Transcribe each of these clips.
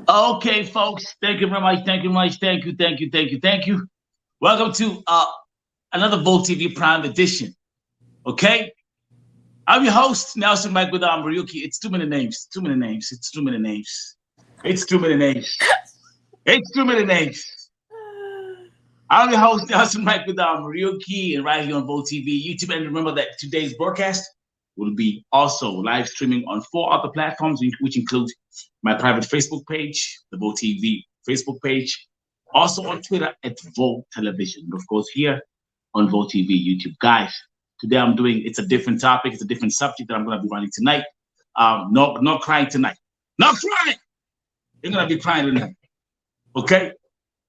Okay, folks. Thank you very much. Thank you much. Thank you. Thank you. Thank you. Thank you. Welcome to another Volt TV Prime edition. Okay, I'm your host Nelson Mike with Ryuki. It's too many names. Too many names. It's too many names. It's too many names. It's too many names. I'm your host Nelson Mike with Ryuki, and right here on Volt TV, YouTube, and remember that today's broadcast will be also live streaming on 4 other platforms, which include my private Facebook page, the Volt TV Facebook page, also on Twitter at Volt Television, and of course here on Volt TV YouTube. Guys, today it's a different topic, it's a different subject that I'm going to be running tonight. No crying tonight. No crying! You're going to be crying tonight. Okay?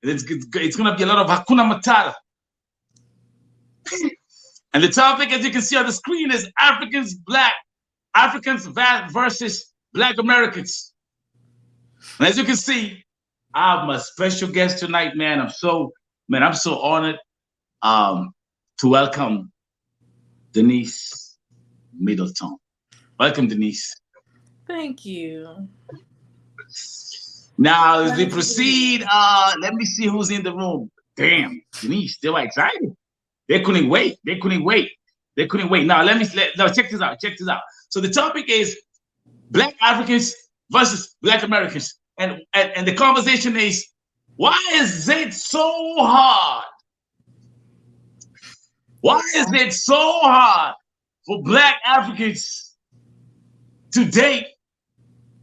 It's going to be a lot of Hakuna Matata. And the topic, as you can see on the screen, is Africans versus Black Americans. And as you can see, I have my special guest tonight, man. I'm so honored to welcome Denise Middleton. Welcome, Denise. Thank you. Now, as we proceed, let me see who's in the room. Damn, Denise, they were excited. They couldn't wait. Now, check this out. So the topic is Black Africans versus Black Americans. And the conversation is, why is it so hard? Why is it so hard for Black Africans to date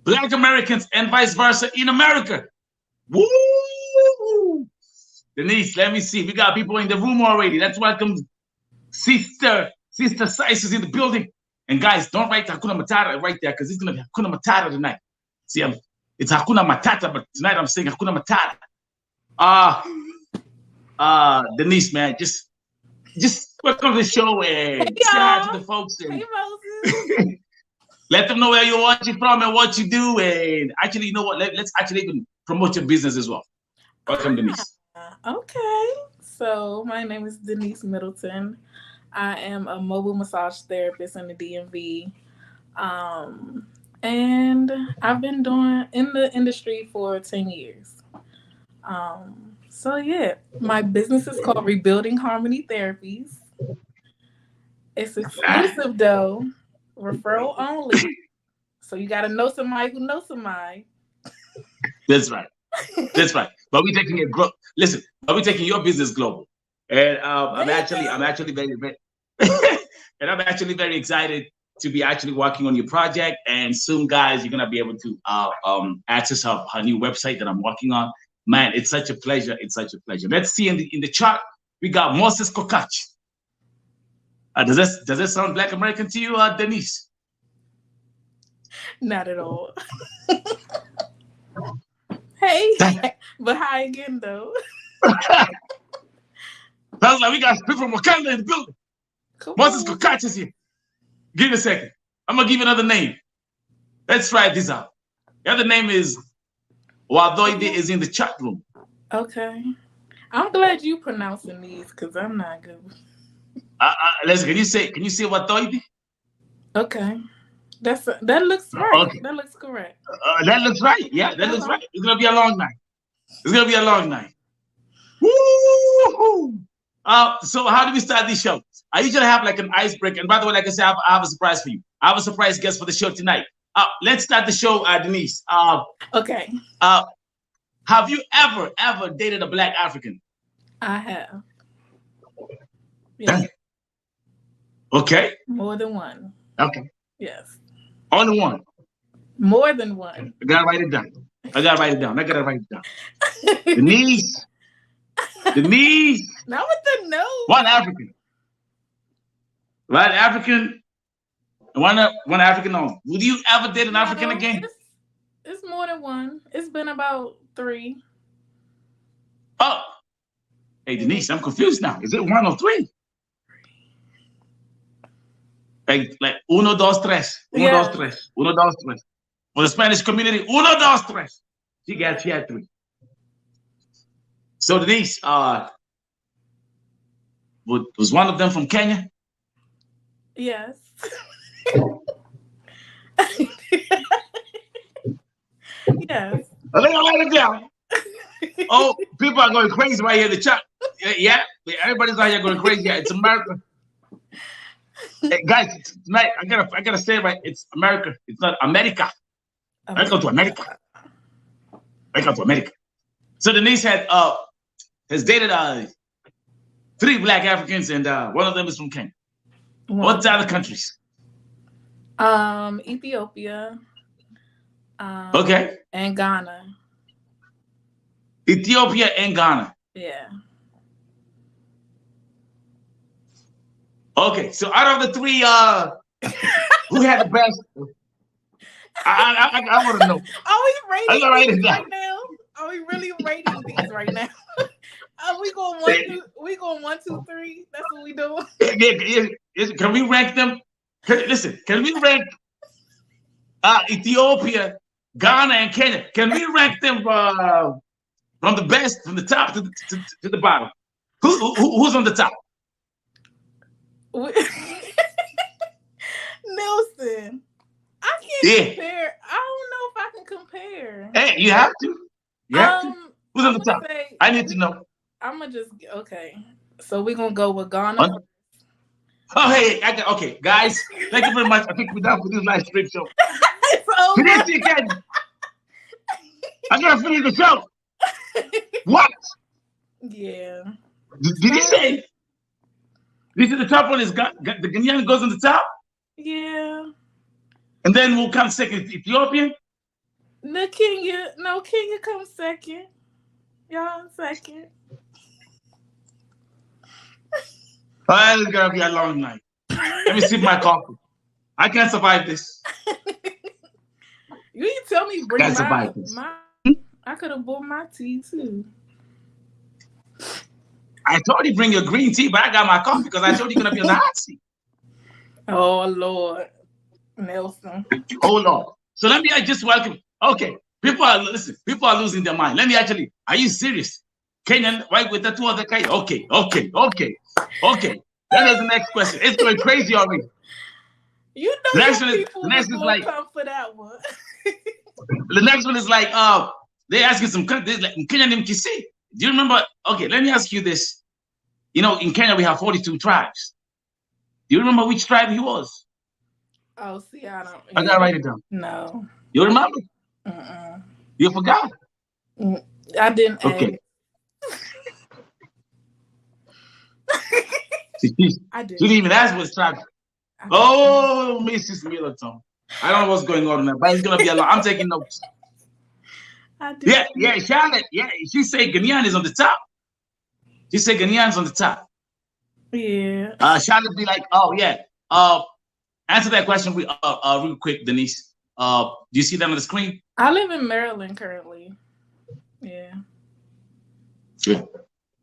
Black Americans and vice versa in America? Woo! Denise, let me see. We got people in the room already. Let's welcome Sister Sice is in the building. And guys, don't write Hakuna Matata right there because it's going to be Hakuna Matata tonight. See, it's Hakuna Matata, but tonight I'm saying Hakuna Matata. Denise, man, just welcome to the show and say hi to the folks. And let them know where you're watching from and what you do. And actually, you know what? Let's actually even promote your business as well. Welcome, Denise. Okay, so my name is Denise Middleton. I am a mobile massage therapist in the DMV. And I've been doing in the industry for 10 years. So yeah, my business is called Rebuilding Harmony Therapies. It's exclusive though, referral only. So you gotta know somebody who knows somebody. That's right. But we're taking it listen, but we're taking your business global. And I'm actually very and I'm actually very excited to be actually working on your project. And soon, guys, you're gonna be able to access her new website that I'm working on. Man, it's such a pleasure. Let's see in the chart, we got Moses Kokach. Does that sound Black American to you, Denise? Not at all. Hey, but hi again though. Sounds like we got people from Wakanda in the building. Moses Kokach is here. Give me a second. I'm gonna give you another name. Let's try this out. The other name is Wadoide is in the chat room. Okay. I'm glad you pronouncing these because I'm not good. Listen, can you say Wadoide? Okay. That looks right. Okay. That looks correct. That looks right. Yeah, that looks right. It's gonna be a long night. Woo! So how do we start this show? I usually have like an icebreaker. And by the way, like I said, I have a surprise for you. I have a surprise guest for the show tonight. Let's start the show, Denise. Okay. Have you ever dated a Black African? I have. Yeah. Okay. More than one. Okay. Yes. Only one. More than one. I gotta write it down. Denise. Not with the no. One African. And one African only. Would you ever date an African again? It's more than one. It's been about 3. Oh. Hey, Denise, I'm confused now. Is it 1 or 3? Like uno, dos, tres. Uno, dos, tres. For the Spanish community, uno, dos, tres. She had 3. So Denise, was one of them from Kenya? Yes. Yes. Are they all it down. Oh, people are going crazy right here in the chat. Yeah, everybody's out here going crazy. Yeah, it's America. Hey, guys, tonight I gotta say it right. It's America. It's not America. Welcome to America. Welcome to America. So Denise has dated 3 Black Africans, and one of them is from Kenya. What other countries? Ethiopia. Okay. And Ghana. Ethiopia and Ghana. Yeah. Okay, so out of the 3, who had the best? I want to know. Are we rating write these it down. right now? Are we really rating these right now? Are we going 1, 2? We going 1, 2, 3? That's what we doing. Can we rank them? Listen, can we rank Ethiopia, Ghana, and Kenya? Can we rank them from the best, from the top to the bottom? Who's on the top? Nelson, I can't compare. I don't know if I can compare. Hey, you have to. You have to. Who's on the top? I need to know. I'm gonna just okay. So we're gonna go with Ghana. Oh, hey, okay, guys. Thank you very much. I think we're done for this live stream show. Finish it again. I gotta finish the show. What? Yeah. Did he say? This is the top one. Is the Ghanaian goes on the top? Yeah. And then we'll come second. Ethiopian. Kenya comes second. Y'all second. Oh, it's gonna be a long night. Let me sip my coffee. I can't survive this. You didn't tell me bring my I could have bought my tea too. I told you bring your green tea, but I got my coffee because I told you you're gonna be on the hot seat. Oh Lord, Nelson. Hold on. So let me just welcome. Okay, people are losing their mind. Let me actually. Are you serious? Kenyan, right with the 2 other guys? Okay. Then there's the next question. It's going crazy already. You know, next is like come for that one. The next one is like, they asking some countries like Kenyan Mkisi. Do you remember? Okay, let me ask you this. You know, in Kenya we have 42 tribes. Do you remember which tribe he was? Oh, see, I don't. I gotta write it down. No. You remember? You forgot? I didn't. Okay. I did. She didn't even ask what's tribe. Oh, Mrs. Middleton. I don't know what's going on there, but it's gonna be a lot. I'm taking notes. I did. Yeah, Charlotte. Yeah, she said Ghanaian is on the top. She said Ghanaian's on the top. Yeah. Charlotte be like, oh yeah. Answer that question real quick, Denise. Do you see that on the screen? I live in Maryland currently. Yeah.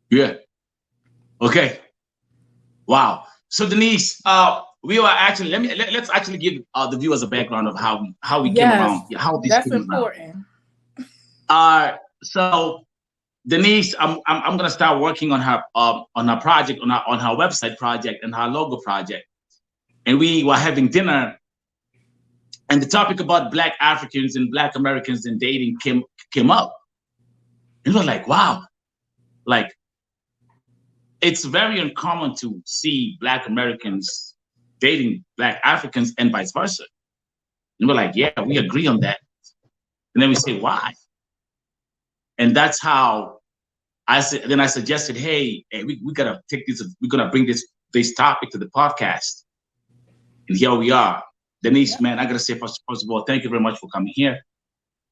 Yeah. Okay. Wow. So Denise, we are actually let's actually give the viewers a background of how we came around. How this that's came important. Around. So Denise, I'm gonna start working on her project, on her website project and her logo project. And we were having dinner, and the topic about Black Africans and Black Americans and dating came up. And we were like, wow, like it's very uncommon to see Black Americans dating Black Africans and vice versa. And we're like, yeah, we agree on that. And then we say, why? And that's how I suggested, hey, we gotta take this, we're gonna bring this topic to the podcast. And here we are. Denise, man, I gotta say first of all, thank you very much for coming here.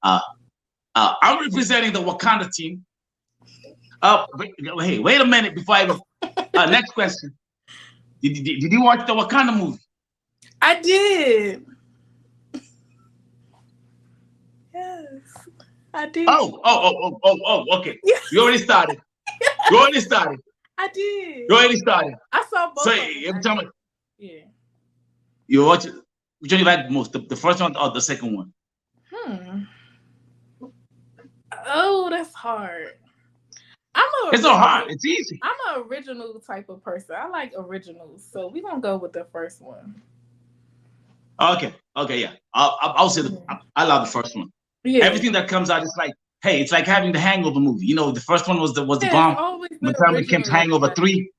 I'm representing the Wakanda team. Wait a minute before I go. Next question. Did you watch the Wakanda movie? I did. Yes, I did. Oh, okay. You already started. You already started. I did. You already started. I saw both. So every time yeah. You watch it, which one you like most? The first one or the second one? Oh, that's hard. It's not hard. It's easy. I'm an original type of person. I like originals, so we're gonna go with the first one. Okay, yeah. I'll say I love the first one. Yeah. Everything that comes out is like hey, it's like having the Hangover movie. You know, the first one was the Yeah, bomb. it's always By the the time it came to original. Hangover Like, 3,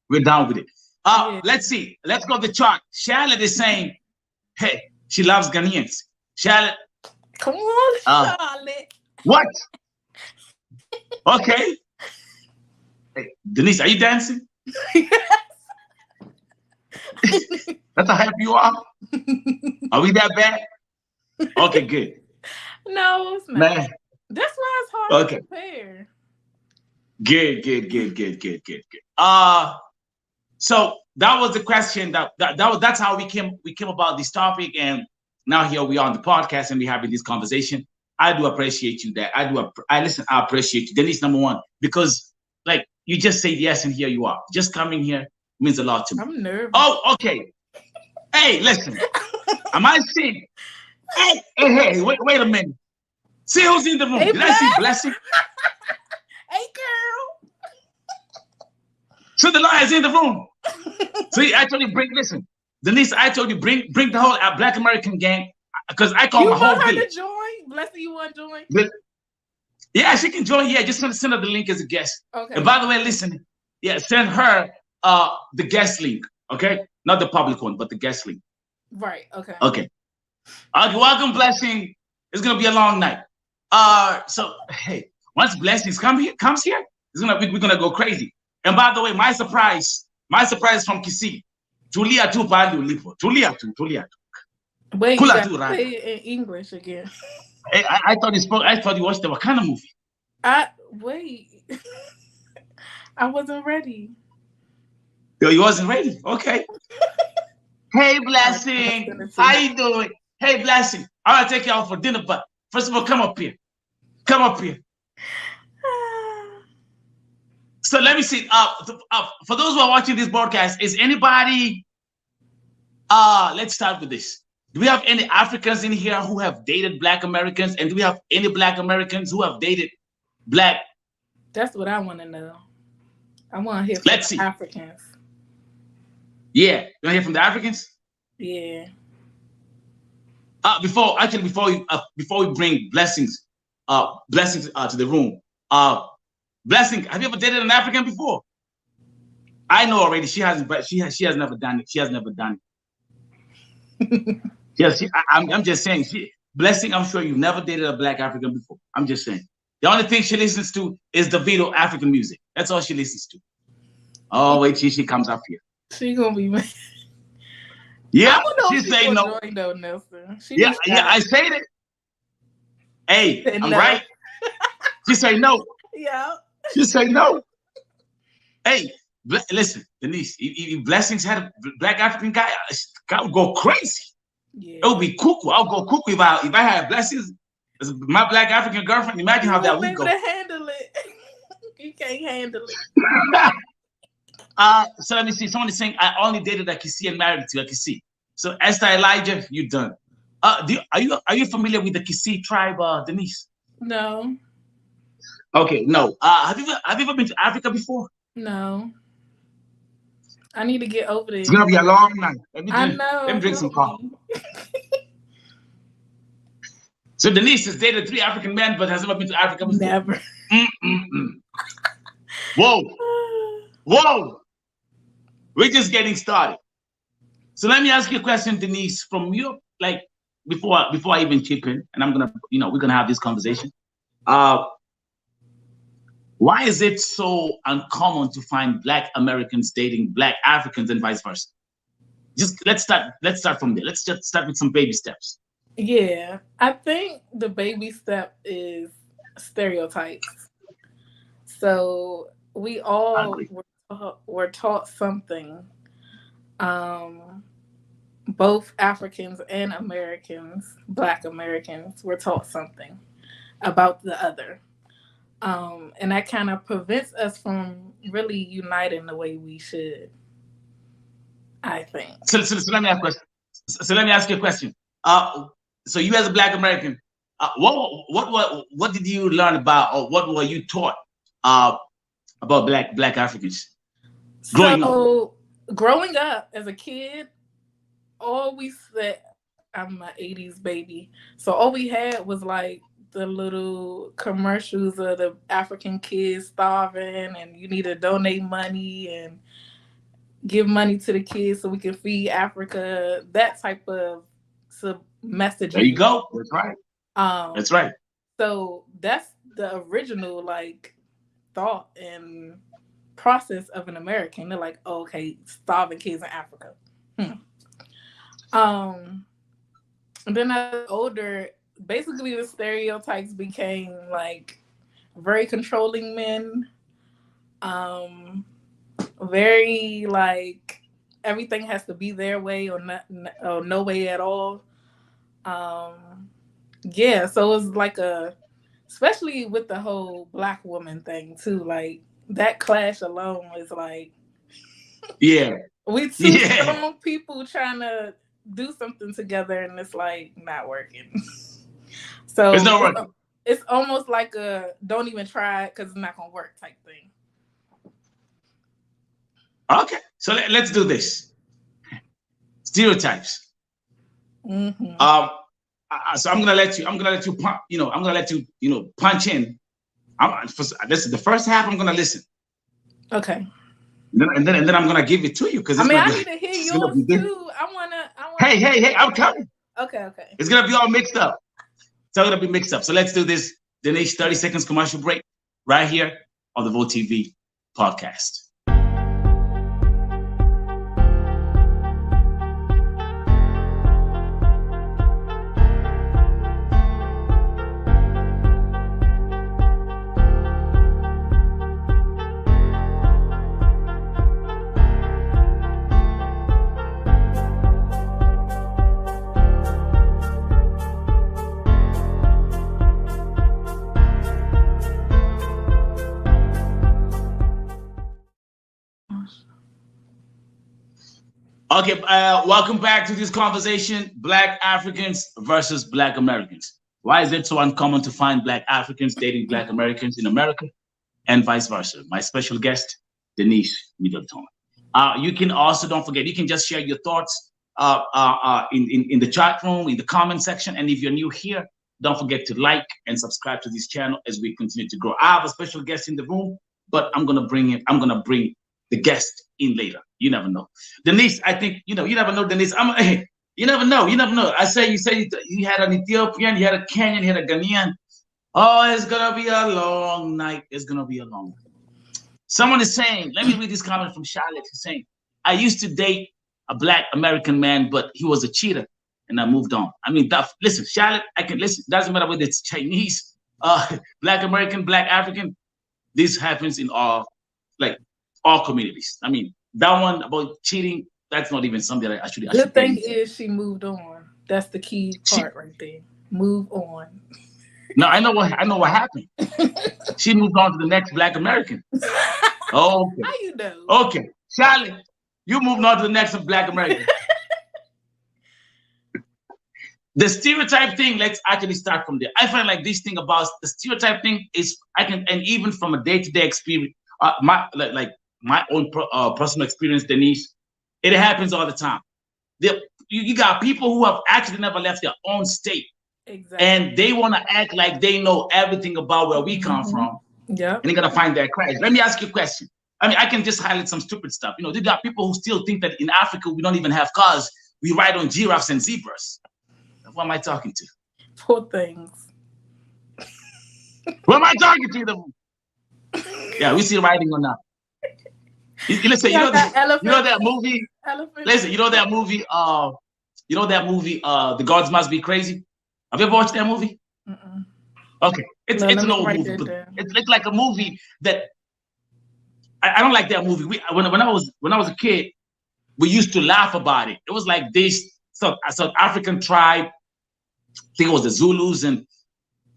we're down with it. Yeah. Let's see. Let's go to the chart. Charlotte is saying, hey, she loves Ghanaians. Charlotte, come on, Charlotte. what? Okay. Hey, Denise, are you dancing? That's how happy you are? Are we that bad? Okay, good. No, it's not. Man, That's why it's hard okay. to compare. Good. So that was the question that's how we came about this topic, and now here we are on the podcast and we're having this conversation. I do appreciate you that I appreciate you. Denise, number one, because like you just said yes and here you are. Just coming here means a lot to me. I'm nervous. Oh, okay. Hey, listen. Am I seeing? Hey, wait a minute. See who's in the room. Hey, Did I see Blessing? Hey, girl. So the lawyer's in the room. So he actually Denise, I told you bring the whole Black American gang, because I call you my whole want her village. to join? Blessing, you want to join? Yeah, she can join. Yeah, just send her the link as a guest. Okay. And by the way, listen, yeah, send her the guest link, okay? Not the public one, but the guest link. Right, okay. Okay, welcome, Blessing. It's gonna be a long night. So hey, once Blessings comes here, we're gonna go crazy. And by the way, my surprise from Kisii. Tulia tu pali ulipo. Tulia tu. Wait, Kula you tu, gotta right? say it in English again. I thought you watched the Wakanda movie. Wait. I wasn't ready. Yo, you wasn't ready. Okay. Hey, Blessing. How you doing? Hey, Blessing. I want to take you out for dinner, but first of all, come up here. So let me see. For those who are watching this broadcast, is anybody? Let's start with this. Do we have any Africans in here who have dated Black Americans? And do we have any Black Americans who have dated Black? That's what I want to know. I want to hear from Let's see. Africans. Yeah, you want to hear from the Africans? Yeah. Before we bring blessings to the room. Blessing, have you ever dated an African before? I know already. She hasn't, but she has never done it. She has never done it. Yes, I'm just saying. Blessing, I'm sure you've never dated a Black African before. I'm just saying. The only thing she listens to is the Davido African music. That's all she listens to. Oh, wait till she comes up here. She gonna be mad. Yeah, she say no. Join, though, Nelson. Yeah, I said it. Hey, I'm no. right. She say no. Yeah. She say no. Hey, listen, Denise, if Blessings had a Black African guy, I would go crazy. Yeah. It would be cuckoo. I would go cuckoo if I had Blessings as my Black African girlfriend. Imagine how that would go. You won't be able to handle it. You can't handle it. So let me see. Someone is saying I only dated a Kisii and married to a Kisii. So Esther Elijah, you done. Are you familiar with the Kisii tribe, Denise? No. Okay, no. Have you ever been to Africa before? No. I need to get over there. It's gonna be a long night. Let me drink some coffee. So Denise has dated 3 African men, but has never been to Africa before. Never. Whoa. We're just getting started. So let me ask you a question, Denise, from your before I even chip in, and I'm gonna, we're gonna have this conversation. Why is it so uncommon to find Black Americans dating Black Africans and vice versa? Just let's start from there. Let's just start with some baby steps. Yeah, I think the baby step is stereotypes. So we all were taught something. Both Africans and Americans, Black Americans, were taught something about the other. And that kind of prevents us from really uniting the way we should, I think. So let me ask a question. So let me ask you a question. So you as a Black American, what did you learn about, or what were you taught about Black Africans growing up as a kid? All we said, I'm an 80s baby, so all we had was like the little commercials of the African kids starving and you need to donate money and give money to the kids so we can feed Africa, that type of messaging. There you go. That's right. That's right. So that's the original like thought and process of an American. They're like, oh, okay, starving kids in Africa. And then as I was older, basically the stereotypes became like very controlling men, very like everything has to be their way or not, or no way at all. Yeah, so it was like especially with the whole Black woman thing too, like that clash alone is like, yeah, we two strong people trying to do something together and it's like not working. So it's not working. It's almost like a don't even try it because it's not gonna work type thing. Okay, so let's do this. Stereotypes. Mm-hmm. So I'm gonna let you punch in. This is the first half. I'm gonna listen. Okay. And then I'm gonna give it to you because I need to hear yours too. I wanna. Hey, I'm coming. Okay. It's gonna be all mixed up. It's all gonna be mixed up. So let's do this. Denise, 30 seconds commercial break right here on the Vote TV podcast. Okay, welcome back to this conversation, Black Africans versus Black Americans. Why is it so uncommon to find Black Africans dating Black Americans in America and vice versa? My special guest, Denise Middleton. You can also, don't forget, you can just share your thoughts in the chat room, in the comment section. And if you're new here, don't forget to like and subscribe to this channel as we continue to grow. I have a special guest in the room, but I'm gonna bring the guest in later. You never know. Denise, I think, you never know, Denise. You never know. I say, you had an Ethiopian, you had a Kenyan, you had a Ghanaian. Oh, it's gonna be a long night. It's gonna be a long night. Someone is saying, let me read this comment from Charlotte. He's saying, I used to date a Black American man, but he was a cheater and I moved on. I mean, listen, Charlotte, I can listen. Doesn't matter whether it's Chinese, Black American, Black African. This happens in all communities. I mean, that one about cheating, that's not even something that I should. The thing is, she moved on. That's the key part right there. Move on. No, I know what happened. She moved on to the next Black American. Oh, okay. How you know? Okay, Charlie, you moved on to the next Black American. The stereotype thing, let's actually start from there. I find like this thing about the stereotype thing is and even from a day-to-day experience, my own personal experience, Denise, it happens all the time. You got people who have actually never left their own state. Exactly. And they want to act like they know everything about where we come from. Yeah. And they're going to find their crash. Let me ask you a question. I mean, I can just highlight some stupid stuff. They got people who still think that in Africa, we don't even have cars. We ride on giraffes and zebras. What am I talking to? Poor things. What am I talking to? Yeah, we see riding on that. Listen, you know that movie. Elephant. Listen, you know that movie. The Gods Must Be Crazy. Have you ever watched that movie? Mm-mm. Okay, it's an old movie. But it's like a movie that I don't like that movie. When I was a kid, we used to laugh about it. It was like this South African tribe. I think it was the Zulus, and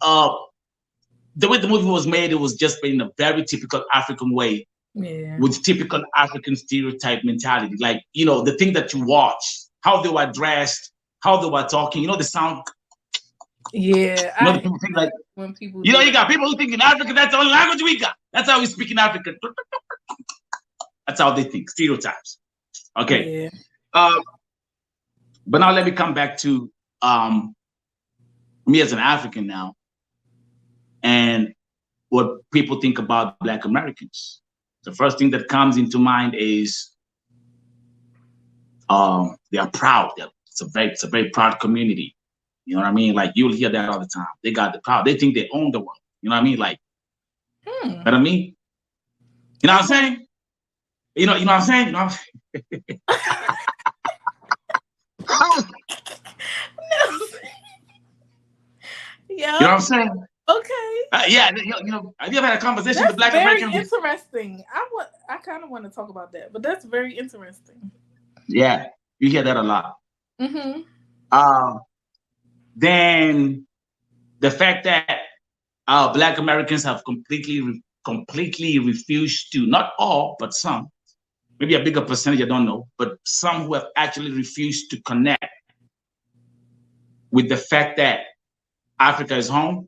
the way the movie was made, it was just made in a very typical African way. Yeah. With typical African stereotype mentality, like the thing that you watch, how they were dressed, how they were talking, the sound. Yeah, the people think like when people. You got people who think in Africa that's the only language we got. That's how we speak in Africa. That's how they think. Stereotypes. Okay. Yeah. But now let me come back to me as an African now. and what people think about Black Americans. The first thing that comes into mind is they are proud. It's a very proud community. You know what I mean? Like you'll hear that all the time. They got the proud. They think they own the world. You know what I mean? Like, you know what I mean? You know what I'm saying? You know what I'm saying? You know what I'm saying? Yeah. You know what I'm saying? Okay. Yeah. You know, have you ever had a conversation with Black Americans? That's very interesting. I kind of want to talk about that, but that's very interesting. Yeah, you hear that a lot. Mm-hmm. Then the fact that Black Americans have completely refused to, not all, but some, maybe a bigger percentage, I don't know, but some who have actually refused to connect with the fact that Africa is home.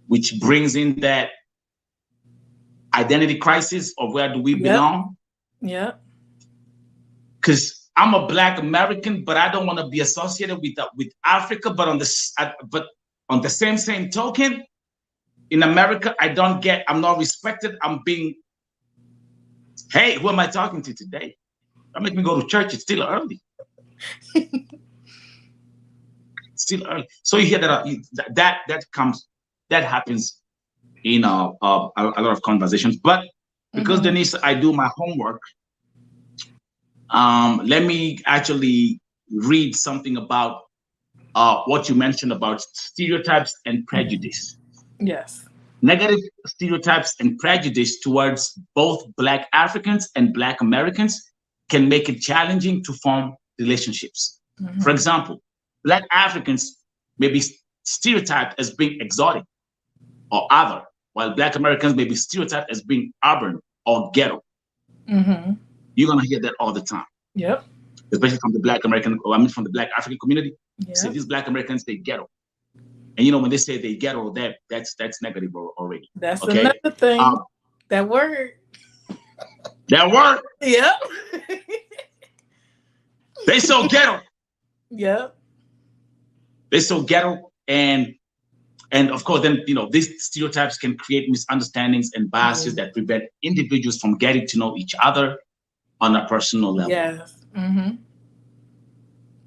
Which brings in that identity crisis of where do we belong? Yeah. Because I'm a Black American, but I don't want to be associated with Africa. But on the same token, in America, I'm not respected. I'm being, hey, who am I talking to today? That make me go to church. It's still early. It's still early. So you hear that happens in a lot of conversations. But because Denise, I do my homework. Let me actually read something about what you mentioned about stereotypes and prejudice. Yes. Negative stereotypes and prejudice towards both Black Africans and Black Americans can make it challenging to form relationships. For example, Black Africans may be stereotyped as being exotic or other, while Black Americans may be stereotyped as being urban or ghetto. You're gonna hear that all the time. Yep. Especially from the Black American, from the Black African community. Yep. So these Black Americans, they ghetto. And you know, when they say they ghetto, that's negative already. That's another thing. That word. That word. Yep. They so ghetto. Yep. They so ghetto, and of course, then these stereotypes can create misunderstandings and biases that prevent individuals from getting to know each other on a personal level. Yes.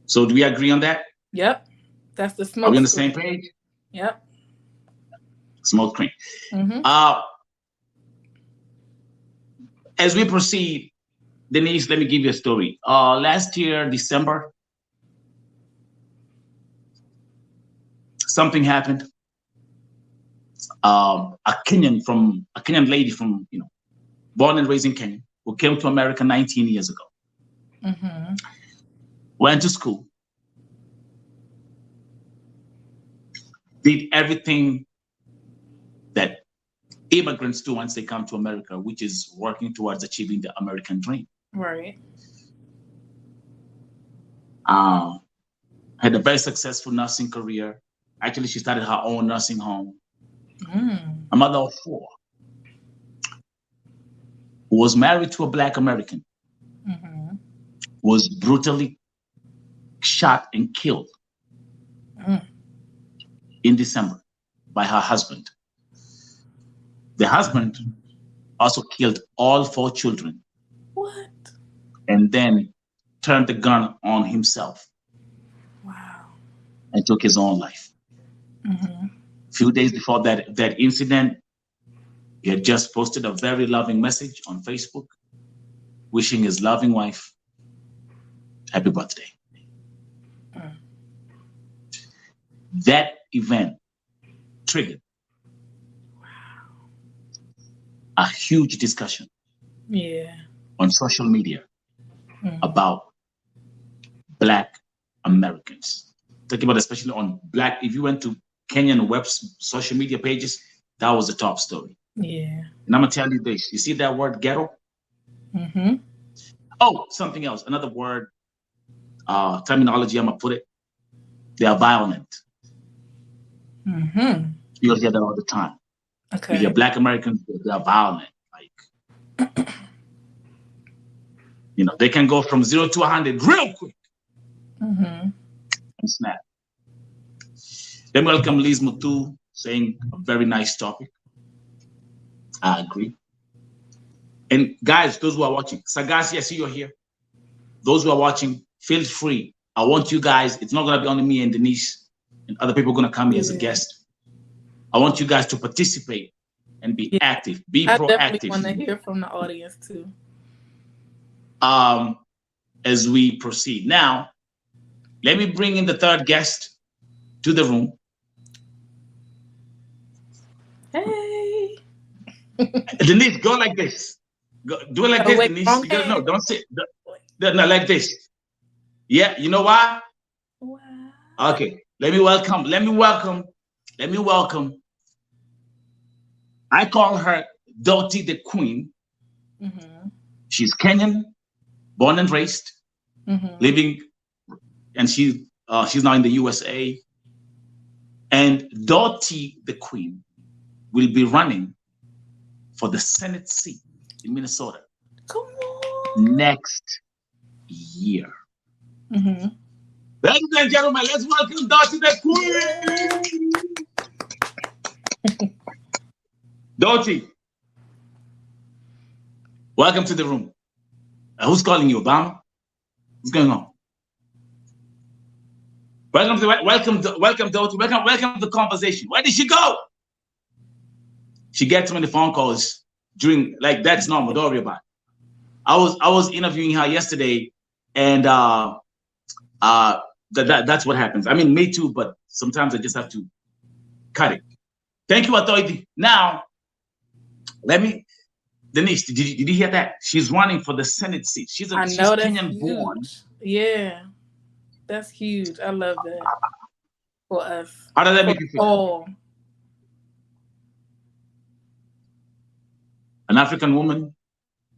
So, do we agree on that? Yep. That's the smoke. Are we on the same page? Yep. Smoke screen. As we proceed, Denise, let me give you a story. Last year, December, something happened. A Kenyan lady from, born and raised in Kenya, who came to America 19 years ago. Went to school. Did everything that immigrants do once they come to America, which is working towards achieving the American dream. Right. Had a very successful nursing career. Actually, she started her own nursing home. A mother of 4. Who was married to a Black American. Was brutally shot and killed in December by her husband. The husband also killed all 4 children. What? And then turned the gun on himself. Wow. And took his own life. A few days before that incident, he had just posted a very loving message on Facebook, wishing his loving wife happy birthday. That event triggered a huge discussion on social media about Black Americans. Talking about especially on Black, if you went to Kenyan web social media pages, that was the top story. Yeah. And I'm gonna tell you this, you see that word ghetto? Oh, something else, another word, terminology, I'm gonna put it, they are violent. You'll hear that all the time. Okay. You hear Black Americans, they are violent. Like, they can go from 0 to 100 real quick. And snap. Then welcome Liz Mutu saying a very nice topic. I agree. And guys, those who are watching, Sagasi, I see you're here. Those who are watching, feel free. I want you guys, it's not going to be only me and Denise and other people going to come here as a guest. I want you guys to participate and be active, be proactive. I definitely want to hear from the audience too. As we proceed. Now, let me bring in the third guest to the room. Hey. Denise, go like this. Go, do it like this, Denise. No, don't sit. No, like this. Yeah, you know why? Wow. Okay, let me welcome. I call her Dottie the Queen. Mm-hmm. She's Kenyan, born and raised, living, and she's now in the USA. And Dottie the Queen will be running for the Senate seat in Minnesota. Come on. Next year. Mm-hmm. Ladies and gentlemen, let's welcome Dottie the Queen. Dottie, welcome to the room. Who's calling you, Obama? What's going on? Welcome, Dottie. Welcome to the conversation. Where did she go? She gets many phone calls during, like, that's normal. Don't worry about it. I was interviewing her yesterday, and that's what happens. I mean, me too, but sometimes I just have to cut it. Thank you, Authority. Now, Denise, did you hear that? She's running for the Senate seat. She's Kenyan born. Yeah, that's huge. I love that for us. How does that make you feel? Oh, an African woman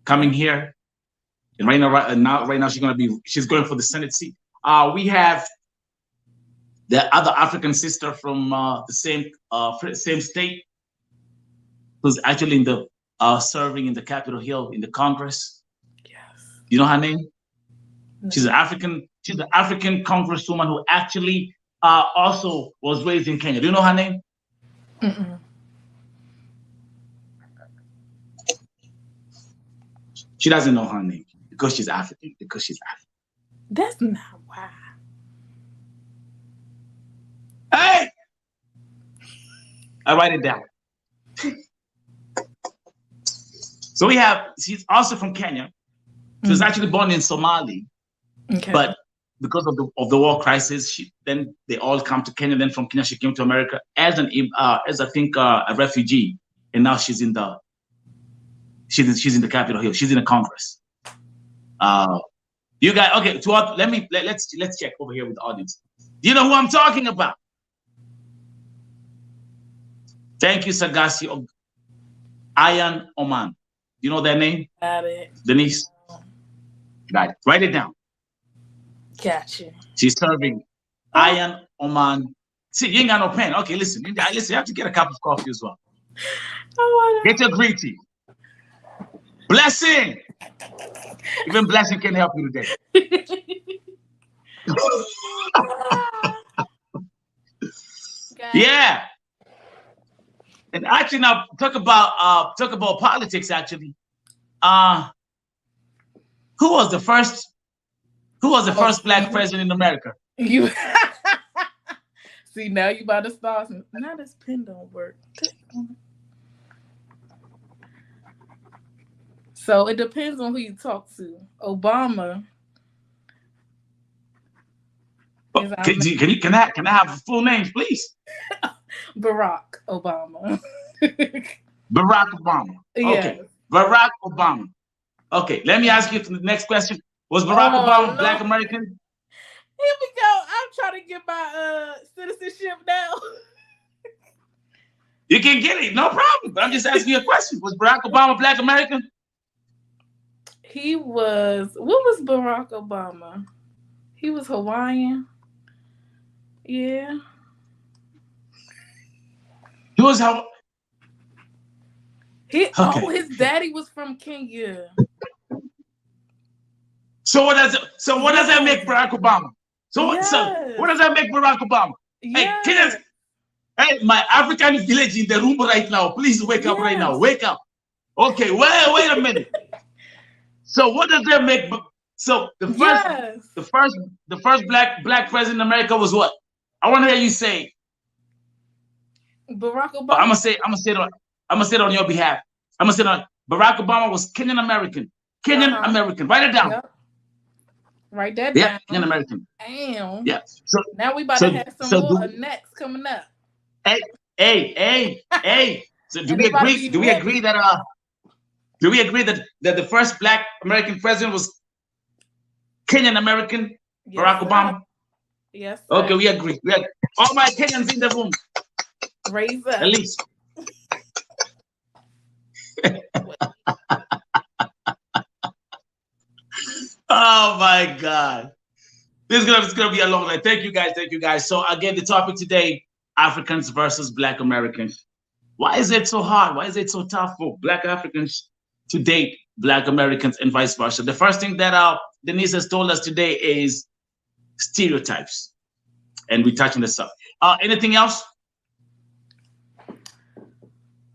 coming here, and right now she's going for the Senate seat. We have the other African sister from the same state, who's actually in the serving in the Capitol Hill in the Congress. Yes. You know her name? No. She's an African congresswoman who actually also was raised in Kenya. Do you know her name? Mm-mm. She doesn't know her name because she's African. That's not why. Hey! I write it down. So she's also from Kenya. She was actually born in Somali, but because of the war crisis, then they all come to Kenya. Then from Kenya, she came to America as a refugee, and now she's in the Capitol Hill. She's in the Congress. You guys, okay? Let's check over here with the audience. Do you know who I'm talking about? Thank you, Sagasi. Ayan Oman. You know their name? Got it. Denise? Got it. Write it down. Gotcha. She's serving Ayan Oman. See, you ain't got no pen. Okay, listen. You have to get a cup of coffee as well. Get your green tea. Blessing. Even Blessing can help you today. Yeah. And actually, now talk about politics. Actually, who was the first Black president in America? You see, now you about to start. Now this pen don't work. So it depends on who you talk to. Obama. Can I have full names, please? Barack Obama. Barack Obama. Okay. Yes. Barack Obama. Okay, let me ask you the next question. Was Barack Obama Black American? Here we go. I'm trying to get my citizenship now. You can get it, no problem. But I'm just asking you a question. Was Barack Obama Black American? He was. What was Barack Obama? He was Hawaiian. Yeah. He was how? His daddy was from Kenya. So what does that make Barack Obama? So what does that make Barack Obama? Yes. Hey, Hey, my African village in the room right now. Please wake up right now. Yes. Wake up. Okay, wait a minute. So what does that make? So Yes. the first black president in America was what? I want to hear you say. Barack I'm Obama. gonna say it on your behalf. I'm gonna say it on Barack Obama was Kenyan American. Kenyan American. Write it down. Yep. Write that Yeah, down. Kenyan American. Damn. Yeah. So now we about to have some more next coming up. Hey. So do we agree? Do we agree that the first black American president was Kenyan American, Yes, Barack Obama? Yes. Sir. Okay, we agree. All my Kenyans in the room. Raise up. At least. Oh my God. This is gonna be a long night. Thank you guys. So again, the topic today, Africans versus Black Americans. Why is it so hard? Why is it so tough for Black Africans to date Black Americans and vice versa? The first thing that Denise has told us today is stereotypes. And we're touching this up. Anything else?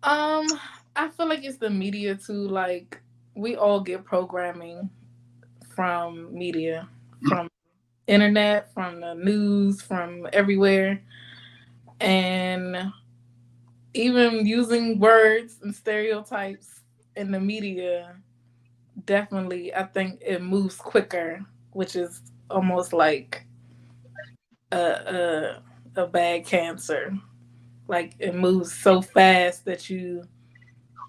I feel like it's the media too. Like we all get programming from media, from internet, from the news, from everywhere, and even using words and stereotypes in the media. Definitely, I think it moves quicker, which is almost like a bad cancer. Like it moves so fast that you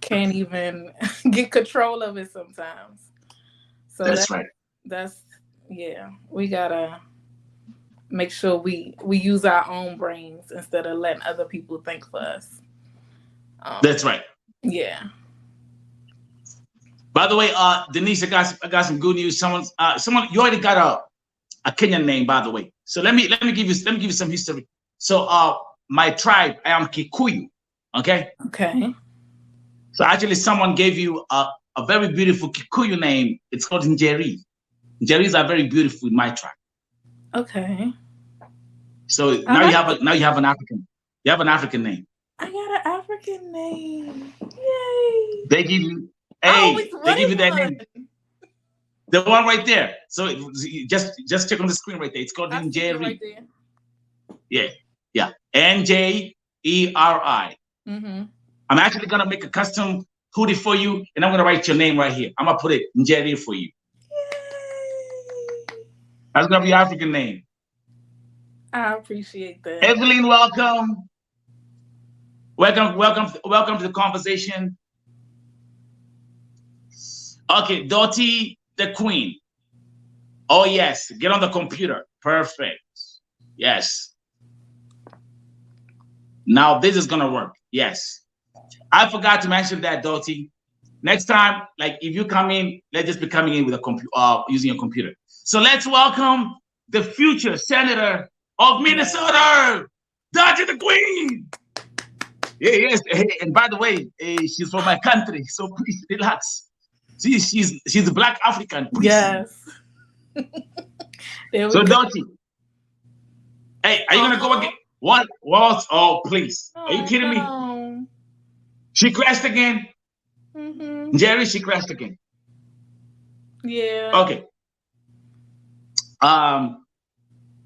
can't even get control of it sometimes. So that's right. That's we gotta make sure we use our own brains instead of letting other people think for us. That's right. Yeah. By the way, Denise, I got some good news. Someone, you already got a Kenyan name, by the way. So let me give you some history. So my tribe, I am Kikuyu. Okay. Okay. So actually, someone gave you a very beautiful Kikuyu name. It's called Njeri. Njeris are very beautiful in my tribe. Okay. So now you have an African. You have an African name. I got an African name. Yay! They give you. Hey, they give you that name. The one right there. So just check on the screen right there. It's called Njeri. Right there. Yeah. Njeri. Mm-hmm. I'm actually gonna make a custom hoodie for you, and I'm gonna write your name right here. I'm gonna put it Njeri for you. Yay. That's gonna be your African name. I appreciate that. Evelyn, welcome. Welcome to the conversation. Okay, Dottie the Queen. Oh yes, get on the computer. Perfect. Yes. Now this is gonna work. Yes. I forgot to mention that, Dottie. Next time, like if you come in, let's just be coming in with a computer, using a computer. So let's welcome the future senator of Minnesota, Dottie the Queen. Yeah, yes. And by the way, she's from my country, so please relax. She's a Black African. Please. Yes. So Dottie, hey, are you gonna go again? What? Oh, please. Are you kidding me? She crashed again. Mm-hmm. Jerry, she crashed again. Yeah. Okay.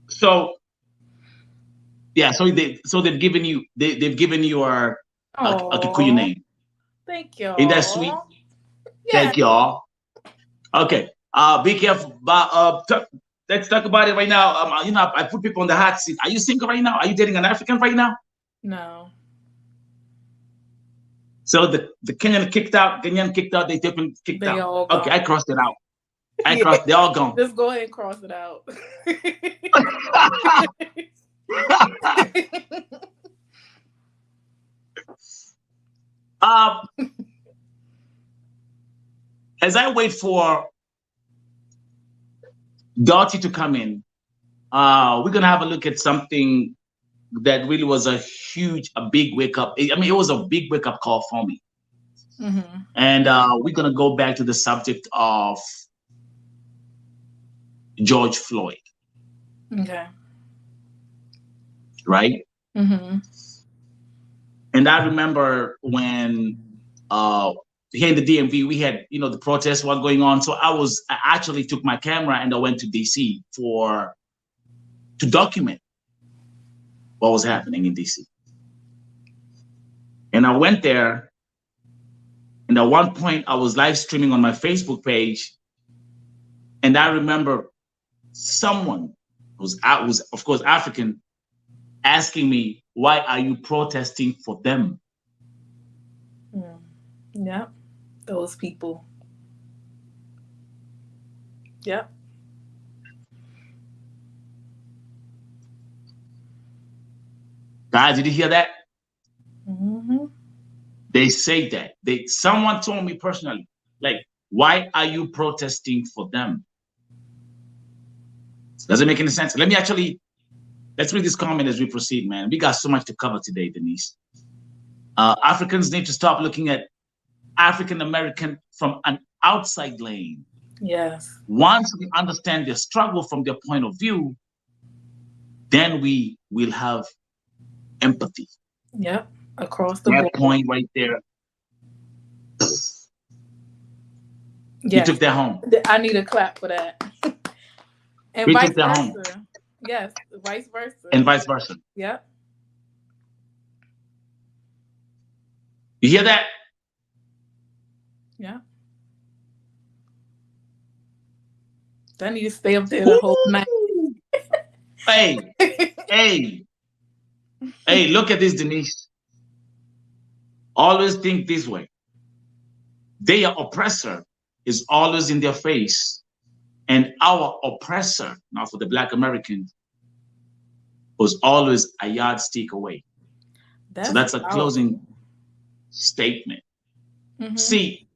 So they've given you a Kikuyu name. Thank you. Ain't that sweet? Yes. Thank y'all. Okay. Be careful. Let's talk about it right now. I put people on the hot seat. Are you single right now? Are you dating an African right now? No. So the Kenyan kicked out. They kicked out. All okay, I crossed it out. They're all gone. Just go ahead and cross it out. As I wait for Dottie to come in, we're gonna have a look at something that really was a big wake up. I mean, it was a big wake up call for me. Mm-hmm. And we're gonna go back to the subject of George Floyd. Okay. Right? Mm-hmm. And I remember when here in the DMV, we had, the protests were going on. So I actually took my camera and I went to DC to document what was happening in DC. And I went there, and at one point I was live streaming on my Facebook page. And I remember someone who was of course African, asking me, why are you protesting for them? Yeah, those people. Yep. Guys, did you hear that? Mm-hmm. They say that. Someone told me personally, like, why are you protesting for them? Doesn't make any sense. Let's read this comment as we proceed, man. We got so much to cover today, Denise. Africans need to stop looking at African American from an outside lane. Yes. Once we understand their struggle from their point of view, then we will have empathy. Yep. Across the board. board. That point right there. Yeah. You took that home. I need a clap for that. And we vice took that versa. home. Yes, vice versa. And vice versa. Yep. You hear that? Yeah. I need to stay up there the whole night. Hey, look at this, Denise. Always think this way. Their oppressor is always in their face. And our oppressor, now for the Black Americans, was always a yardstick away. So that's a closing statement. Mm-hmm. See,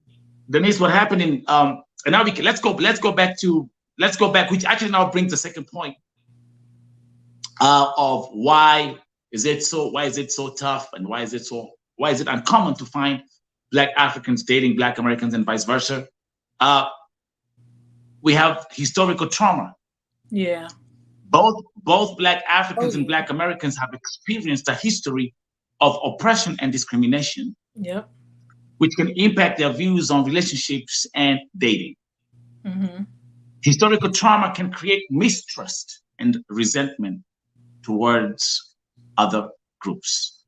Denise, what happened in and now let's go back, which actually now brings the second point of why is it so tough, and why is it uncommon to find Black Africans dating Black Americans and vice versa. We have historical trauma. Yeah. Both Black Africans and Black Americans have experienced a history of oppression and discrimination. Yep. Which can impact their views on relationships and dating. Mm-hmm. Historical trauma can create mistrust and resentment towards other groups,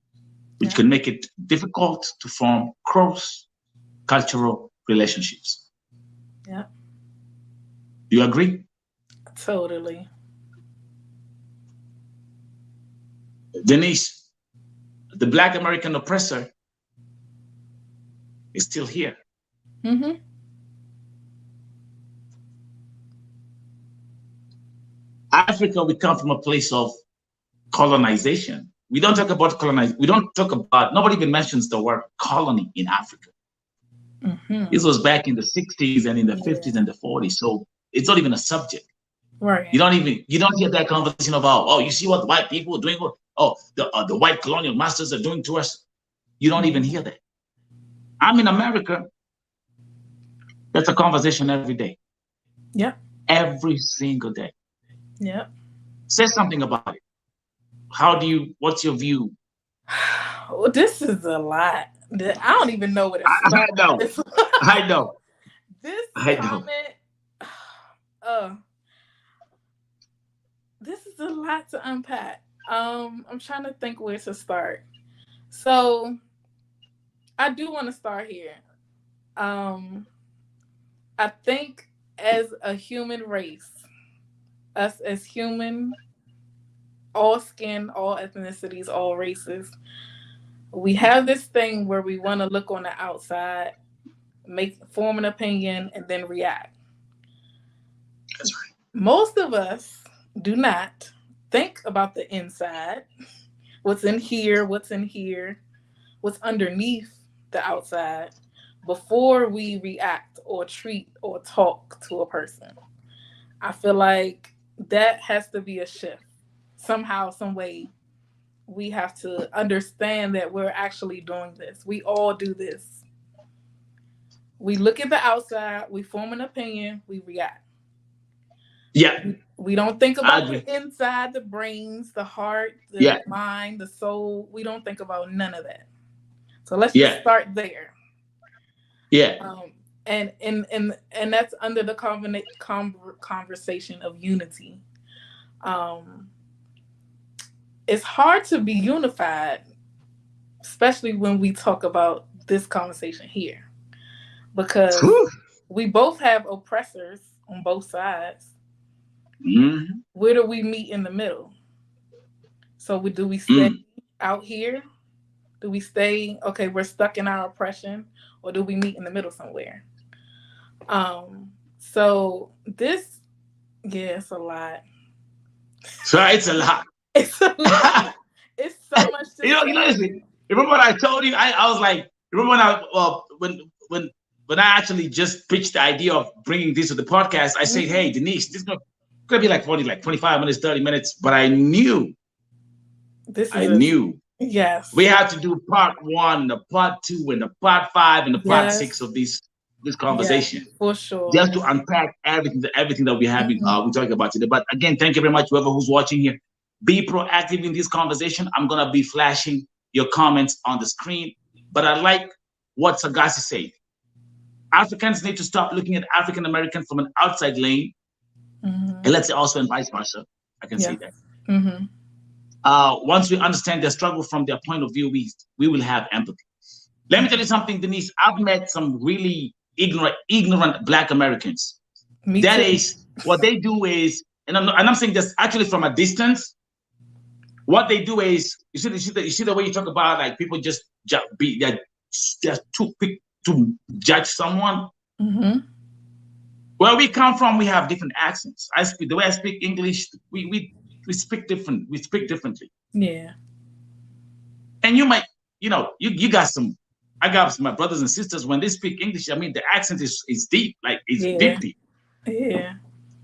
which can make it difficult to form cross-cultural relationships. Yeah. Do you agree? Totally. Denise, the Black American oppressor is still here. Mm-hmm. Africa, we come from a place of colonization. We don't talk about nobody even mentions the word colony in Africa. Mm-hmm. This was back in the 60s and in the 50s and the 40s. So it's not even a subject. Right. You don't hear that conversation about, you see what the white people are doing? The white colonial masters are doing to us. You don't even hear that. I'm in America. That's a conversation every day. Yeah. Every single day. Yeah. Say something about it. What's your view? Well, this is a lot. I don't even know what it's I know. This is a lot to unpack. I'm trying to think where to start. So I do want to start here. I think as a human race, us as human, all skin, all ethnicities, all races, we have this thing where we want to look on the outside, form an opinion, and then react. That's right. Most of us do not think about the inside, what's in here, what's underneath the outside, before we react or treat or talk to a person. I feel like that has to be a shift. Somehow, some way, we have to understand that we're actually doing this. We all do this. We look at the outside, we form an opinion, we react. Yeah. We don't think about the inside, the brains, the heart, the mind, the soul. We don't think about none of that. So let's Yeah. just start there. Yeah. And that's under the conversation of unity. It's hard to be unified, especially when we talk about this conversation here, because Whew. we both have oppressors on both sides. Mhm. Where do we meet in the middle? So do we stay out here? Do we stay, okay, we're stuck in our oppression, or do we meet in the middle somewhere? So this, yeah, it's a lot. So it's a lot. It's a lot. It's so much to Listen, remember what I told you? I was like, remember when I actually just pitched the idea of bringing this to the podcast, I said, hey, Denise, this is gonna be like 25 minutes, 30 minutes, but I knew yes, we had to do part 1, the part 2, and the part 5, and the part 6 of this conversation. Yes, for sure. Just to unpack everything that we're having, we're talking about today. But again, thank you very much, whoever who's watching here. Be proactive in this conversation. I'm gonna be flashing your comments on the screen. But I like what Sagasi said. Africans need to stop looking at African Americans from an outside lane, and let's say also and vice versa. I can say that. Once we understand their struggle from their point of view, we will have empathy. Let me tell you something, Denise. I've met some really ignorant Black Americans. That is what they do is, and I'm saying this actually from a distance. What they do is, you see the way you talk about like people just they're too quick to judge someone. Where we come from, we have different accents. The way I speak English, we speak different. We speak differently. Yeah. And you might, you got some. I got some my brothers and sisters when they speak English. I mean, the accent is deep, like it's deep. Yeah.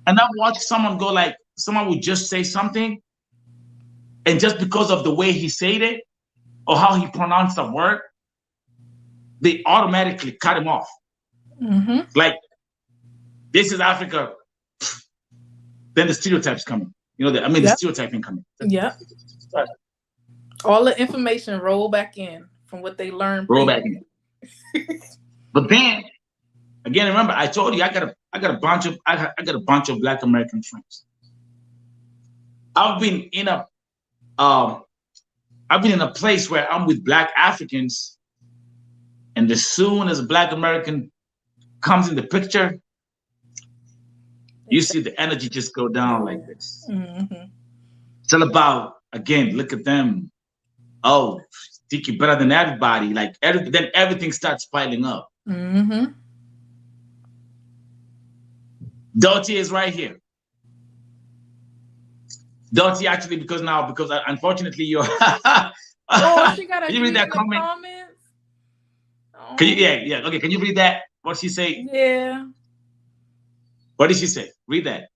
And I've watched someone go like, someone would just say something, and just because of the way he said it or how he pronounced the word, they automatically cut him off. Like, this is Africa. Then the stereotypes coming. The stereotyping coming. Yeah. All the information roll back in from what they learned. Roll back in. But then, again, remember, I told you I got a bunch of Black American friends. I've been in a place where I'm with Black Africans, and as soon as a Black American comes in the picture, you see the energy just go down like this. It's all about, again, look at them. Oh, think you're better than everybody. Like then everything starts piling up. Dottie is right here. Dottie actually, because unfortunately you're. She got can you read that comment? Comments? Oh. Can you? Yeah. Okay. Can you read that? What she say? Yeah. What did she say? Read that.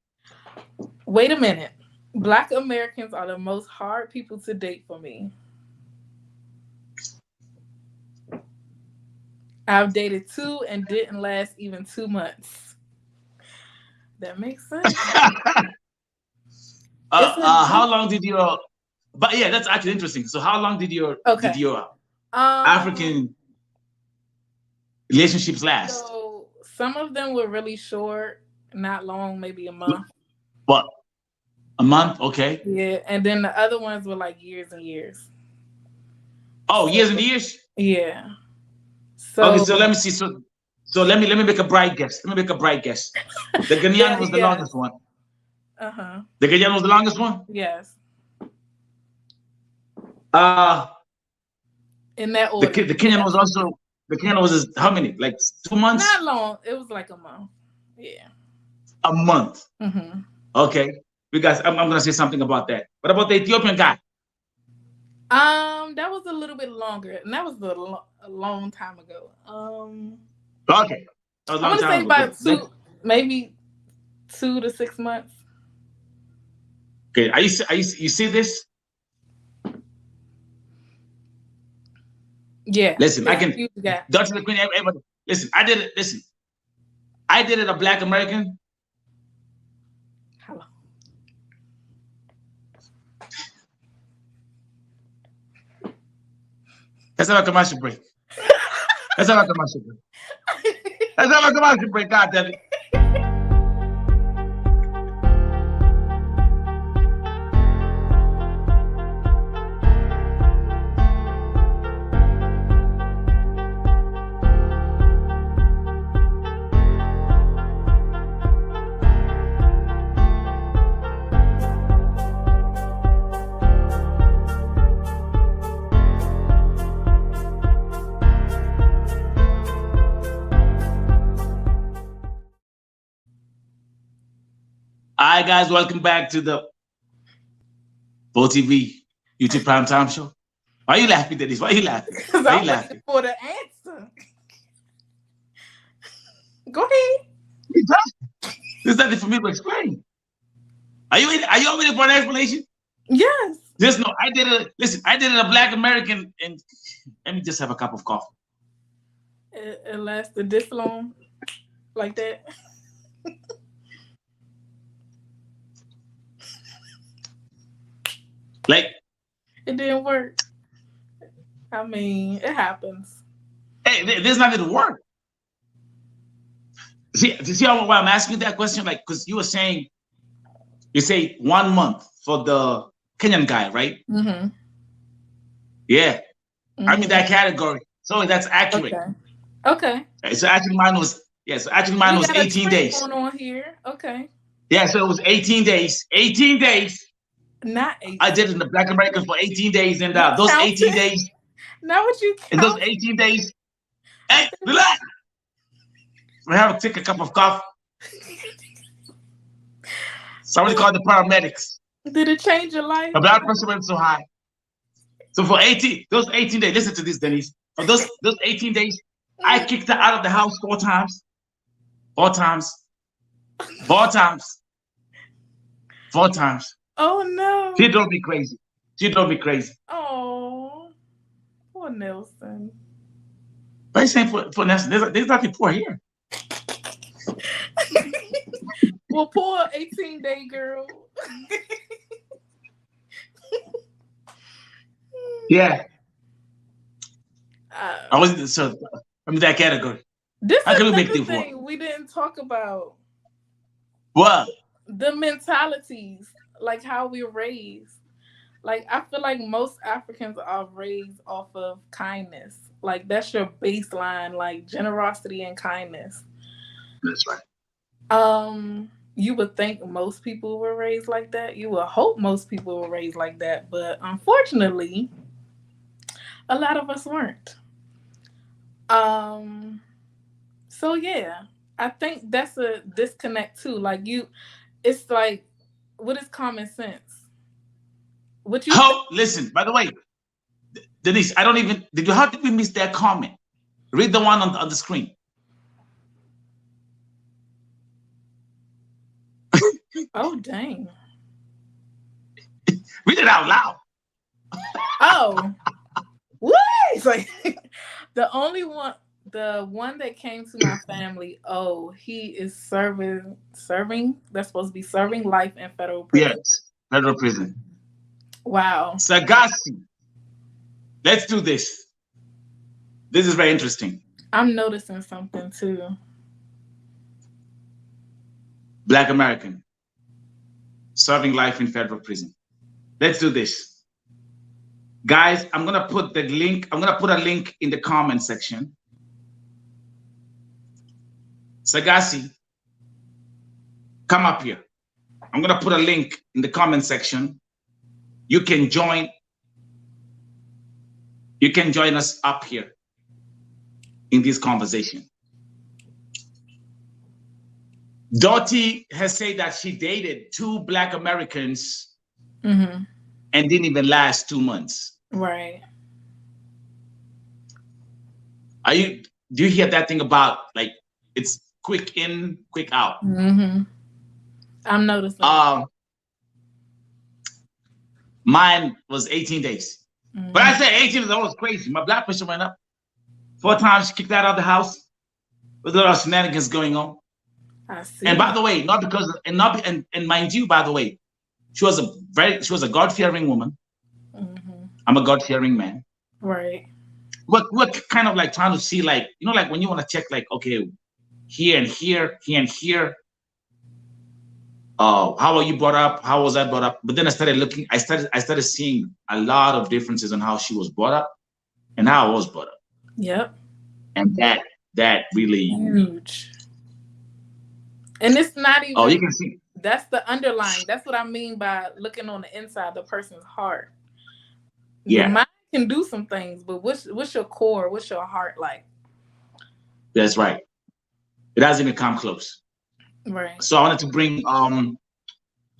Wait a minute. Black Americans are the most hard people to date for me. I've dated 2 and didn't last even 2 months. That makes sense. How long did your? But yeah, that's actually interesting. So how long did your African relationships last? So some of them were really short, not long, maybe a month. What? A month? Okay. Yeah, and then the other ones were like years and years. Oh, years and years? Yeah. Okay, so let me see. So let me make a bright guess. The Ghanaian was the longest one. The Ghanaian was the longest one? Yes. In that order. The Kenyan was also. The Kenyan was how many? Like 2 months? Not long. It was like a month. Yeah. A month. Okay. Because I'm gonna say something about that. What about the Ethiopian guy? That was a little bit longer, and that was a long time ago. Okay. I'm gonna say about maybe 2 to 6 months. Okay. You see this? Yeah. Listen, I can. Dr. The Queen, everybody. Listen, I did it. Listen, I did it a Black American. Hello. Let's have a commercial break. Let's have a commercial break. Let's have a commercial break. God damn it. Hi guys, welcome back to the Bold TV YouTube Prime Time Show. Why are you laughing, Denise? Why are you laughing? Because Why are I'm you looking laughing? for the answer. Go ahead. There's nothing for me to explain. Are you all ready for an explanation? Yes. Just know I did it. Listen, I did it a Black American, and let me just have a cup of coffee. It lasted this long, like that. Like, It didn't work. I mean, it happens. hey, there's nothing to work. See why I'm asking you that question? Like, because you were saying, you say 1 month for the Kenyan guy, right? Mm-hmm. Yeah, Mm-hmm. I'm in that category, so that's accurate. Okay. So actually, mine was 18 days. Going on here. Okay. Yeah, so it was 18 days. 18 days. Not 18. I did it in the Black Americans for 18 days, and You those counted? 18 days. Now what you In those count? 18 days, hey, relax. We have to take a cup of coffee. Somebody called the paramedics. Did it change your life? The blood pressure went so high. So for those 18 days, listen to this, Denise. For those 18 days, I kicked her out of the house 4 times. 4 times. 4 times. 4 times. Oh no. She drove me crazy. Oh, poor Nelson. But he's saying for Nelson, there's nothing poor here. Well, poor 18-day girl. Yeah. I was so I'm in that category. This How is can we make another things work? thing we didn't talk about. What? The mentalities, like how we're raised. Like, I feel like most Africans are raised off of kindness. Like, that's your baseline, like generosity and kindness. That's right. You would think most people were raised like that. You would hope most people were raised like that. But unfortunately, a lot of us weren't. So yeah, I think that's a disconnect too. Like it's like, what is common sense? What you listen, by the way, Denise, did you have to miss that comment? Read the one on the screen. Oh dang. Read it out loud. Oh. What? It's like the one that came to my family, he is serving, that's supposed to be serving life in federal prison. Yes, federal prison. Wow. Sagasi. Let's do this. This is very interesting. I'm noticing something too. Black American. Serving life in federal prison. Let's do this. Guys, I'm going to put a link in the comment section. Sagasi, come up here. I'm going to put a link in the comment section. You can join us up here in this conversation. Dottie has said that she dated 2 Black Americans and didn't even last 2 months. Right. Do you hear that thing about, like, it's quick in, quick out? Mm-hmm. I'm noticing. Mine was 18 days. Mm-hmm. But I said 18 is almost crazy. My blood pressure went up. 4 times she kicked out of the house. With a lot of shenanigans going on. I see. And by the way, and mind you, by the way, she was a God-fearing woman. Mm-hmm. I'm a God-fearing man. Right. we're kind of like trying to see, like, you know, like when you want to check, like, okay, here and here, here and here. How are you brought up? How was I brought up? But then I started looking. I started seeing a lot of differences on how she was brought up and how I was brought up. Yep. And that really huge. And it's not even. Oh, you can see. That's the underlying. That's what I mean by looking on the inside of the person's heart. Yeah. Your mind can do some things, but what's your core? What's your heart like? That's right. It doesn't even come close. Right. So I wanted to bring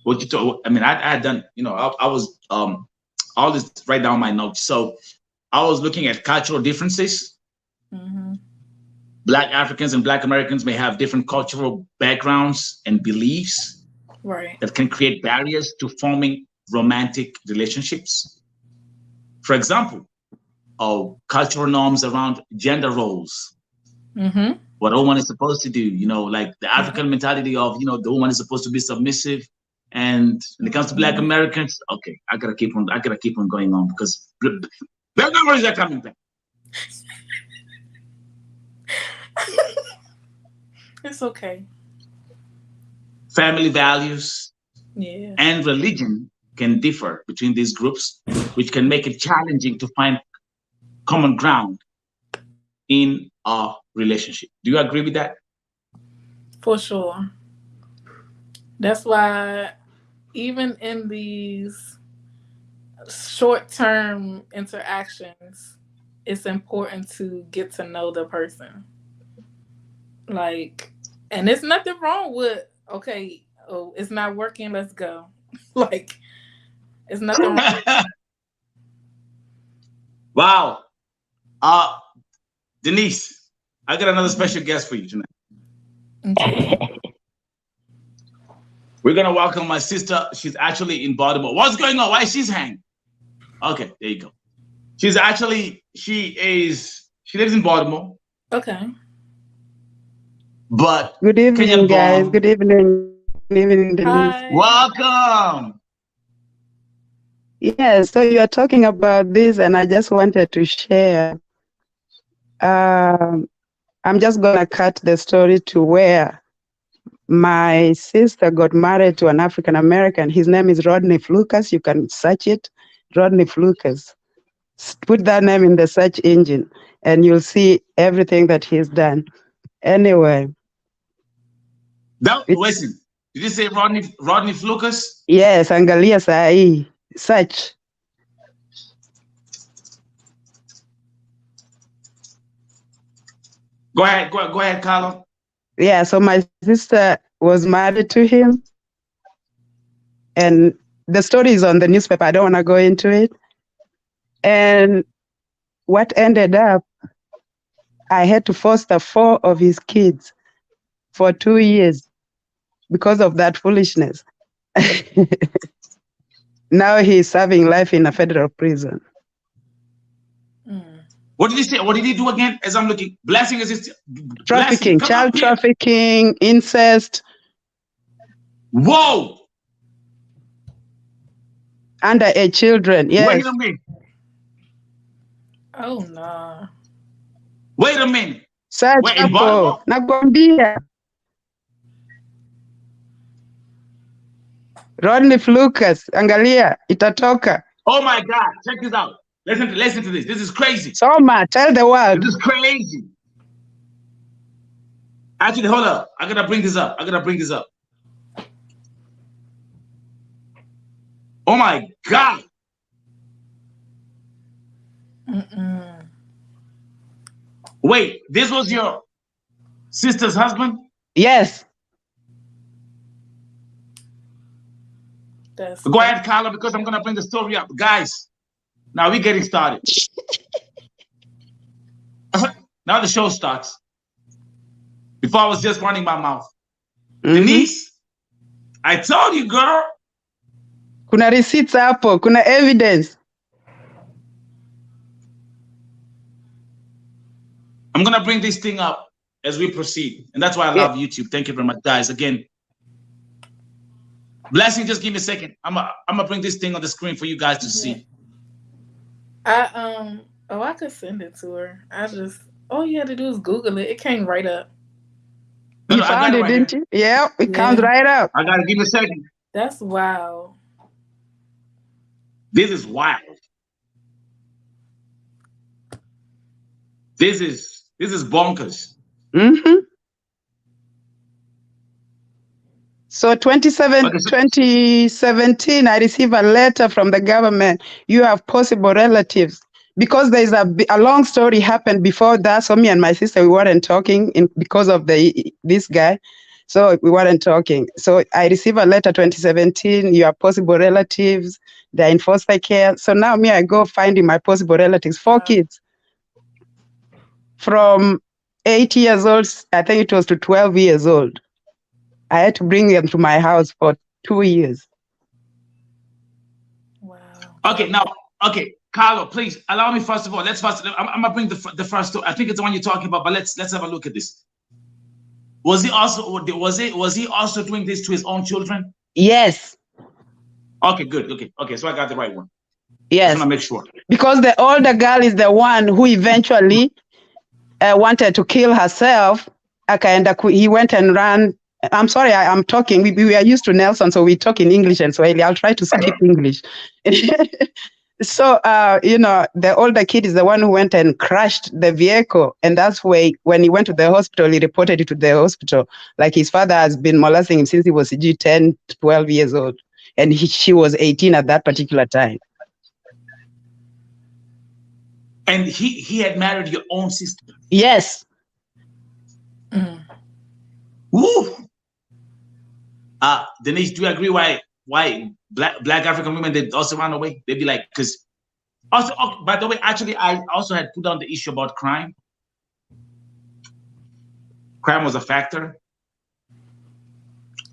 what you told. I mean, I had done, you know, I was all this write down my notes. So I was looking at cultural differences. Mm-hmm. Black Africans and Black Americans may have different cultural backgrounds and beliefs, right, that can create barriers to forming romantic relationships. For example, cultural norms around gender roles. Mm-hmm. What a woman is supposed to do, you know, like the African mentality of, you know, the woman is supposed to be submissive. And when it comes to Black Americans, okay, I gotta keep on going on because Black memories are coming back. It's okay. Family values, yeah, and religion can differ between these groups, which can make it challenging to find common ground in a relationship. Do you agree with that? For sure. That's why even in these short-term interactions, it's important to get to know the person. Like, and it's nothing wrong with, okay, oh, it's not working, let's go. Like, it's nothing wrong. Wow. Denise, I got another special guest for you tonight. Okay. We're gonna welcome my sister. She's actually in Baltimore. What's going on? Why she's hanging? Okay, there you go. She lives in Baltimore. Okay. But good evening, guys. Good evening. Good evening, Denise. Hi. Welcome. Yeah, so you are talking about this, and I just wanted to share. I'm just gonna cut the story to where my sister got married to an African American. His name is Rodney Flukas. You can search it, Rodney Flukas. Put that name in the search engine, and you'll see everything that he's done. Anyway. Listen, did you say Rodney Flukas? Yes, Angalia Sai. Search. Go ahead, Carla. Yeah, so my sister was married to him. And the story is on the newspaper. I don't want to go into it. And what ended up, I had to foster 4 of his kids for 2 years because of that foolishness. Now he's serving life in a federal prison. What did he say? What did he do again? As I'm looking, blessing is trafficking, child trafficking, incest. Whoa! Underage children. Yes. Wait a minute. Oh no. Wait a minute. Search hapo. Nakwambia. Rodney Flukas, angalia, itatoka. Oh my God, check this out. Listen to this. This is crazy. Soma, tell the world. This is crazy. Actually, hold up. I gotta bring this up. Oh my God. Wait, this was your sister's husband? Yes. Go ahead, Carla, because I'm gonna bring the story up. Guys, now we're getting started. Now the show starts. Before I was just running my mouth. Denise, I told you, girl. Kuna receipts hapo, kuna evidence. I'm gonna bring this thing up as we proceed. And that's why I love YouTube. Thank you very much, guys. Again, Blessing, just give me a second. I'm gonna bring this thing on the screen for you guys to see. I Oh, I could send it to her. All you had to do is Google it. It came right up. No, You no, I got found it it, right didn't here. you? Yeah, it comes Yeah. right up. I gotta give you a second. That's wild. This is wild. This is bonkers. Mm-hmm. So Okay, so 2017, I received a letter from the government. You have possible relatives. Because there's a long story happened before that. So me and my sister, we weren't talking because of this guy. So we weren't talking. So I received a letter 2017. You have possible relatives. They're in foster care. So now me, I go finding my possible relatives. 4 kids. From 8 years old, I think it was to 12 years old. I had to bring them to my house for 2 years. Wow. okay, now, okay, Carlo, please allow me first of all. I'm gonna bring the first. I think it's the one you're talking about, but let's have a look at this. Was he also doing this to his own children? Yes. Okay, good. Okay. So I got the right one. Yes. Just want to make sure. Because the older girl is the one who eventually wanted to kill herself. He went and ran. I'm sorry, I'm talking. We are used to Nelson, so we talk in English and Swahili. I'll try to skip English. So, the older kid is the one who went and crashed the vehicle. And that's why when he went to the hospital, he reported it to the hospital. Like his father has been molesting him since he was 10, 12 years old. And she was 18 at that particular time. And he had married your own sister? Yes. Mm. Woo! Denise, do you agree why black African women, they also run away? They'd be like, because also, by the way, actually, I also had put down the issue about crime. Crime was a factor.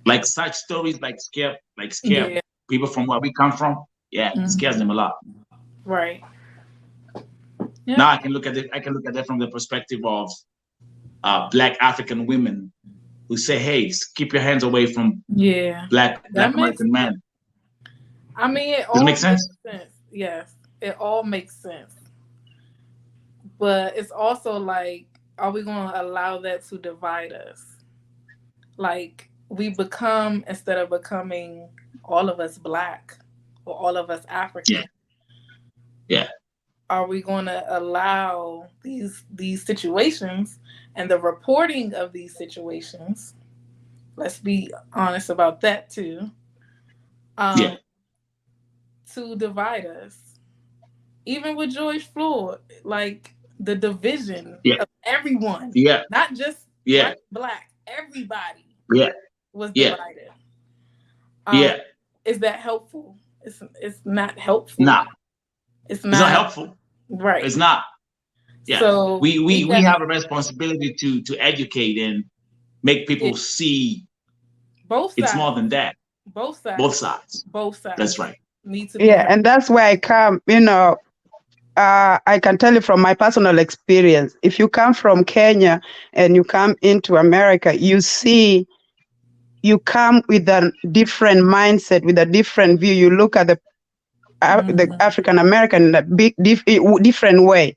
Like such stories scare Yeah. people from where we come from. Yeah, it scares them a lot. Right. Yeah. Now I can look at that from the perspective of black African women who say, hey, keep your hands away from black American men. I mean, it Does all it make sense? Yes, it all makes sense. But it's also like, are we going to allow that to divide us? Like, we become, instead of becoming all of us black or all of us African. Yeah. Are we going to allow these situations and the reporting of these situations? Let's be honest about that too. To divide us, even with George Floyd, like the division of everyone, not just black, everybody was divided. Is that helpful? It's not helpful. Nah. It's not helpful. Right. It's not. Yeah. So we have a responsibility to educate and make people see both sides. It's more than that. Both sides. Both sides. Both sides. That's right. Need to be heard. And that's where I come, I can tell you from my personal experience, if you come from Kenya and you come into America, you come with a different mindset, with a different view. You look at the African American in a different way,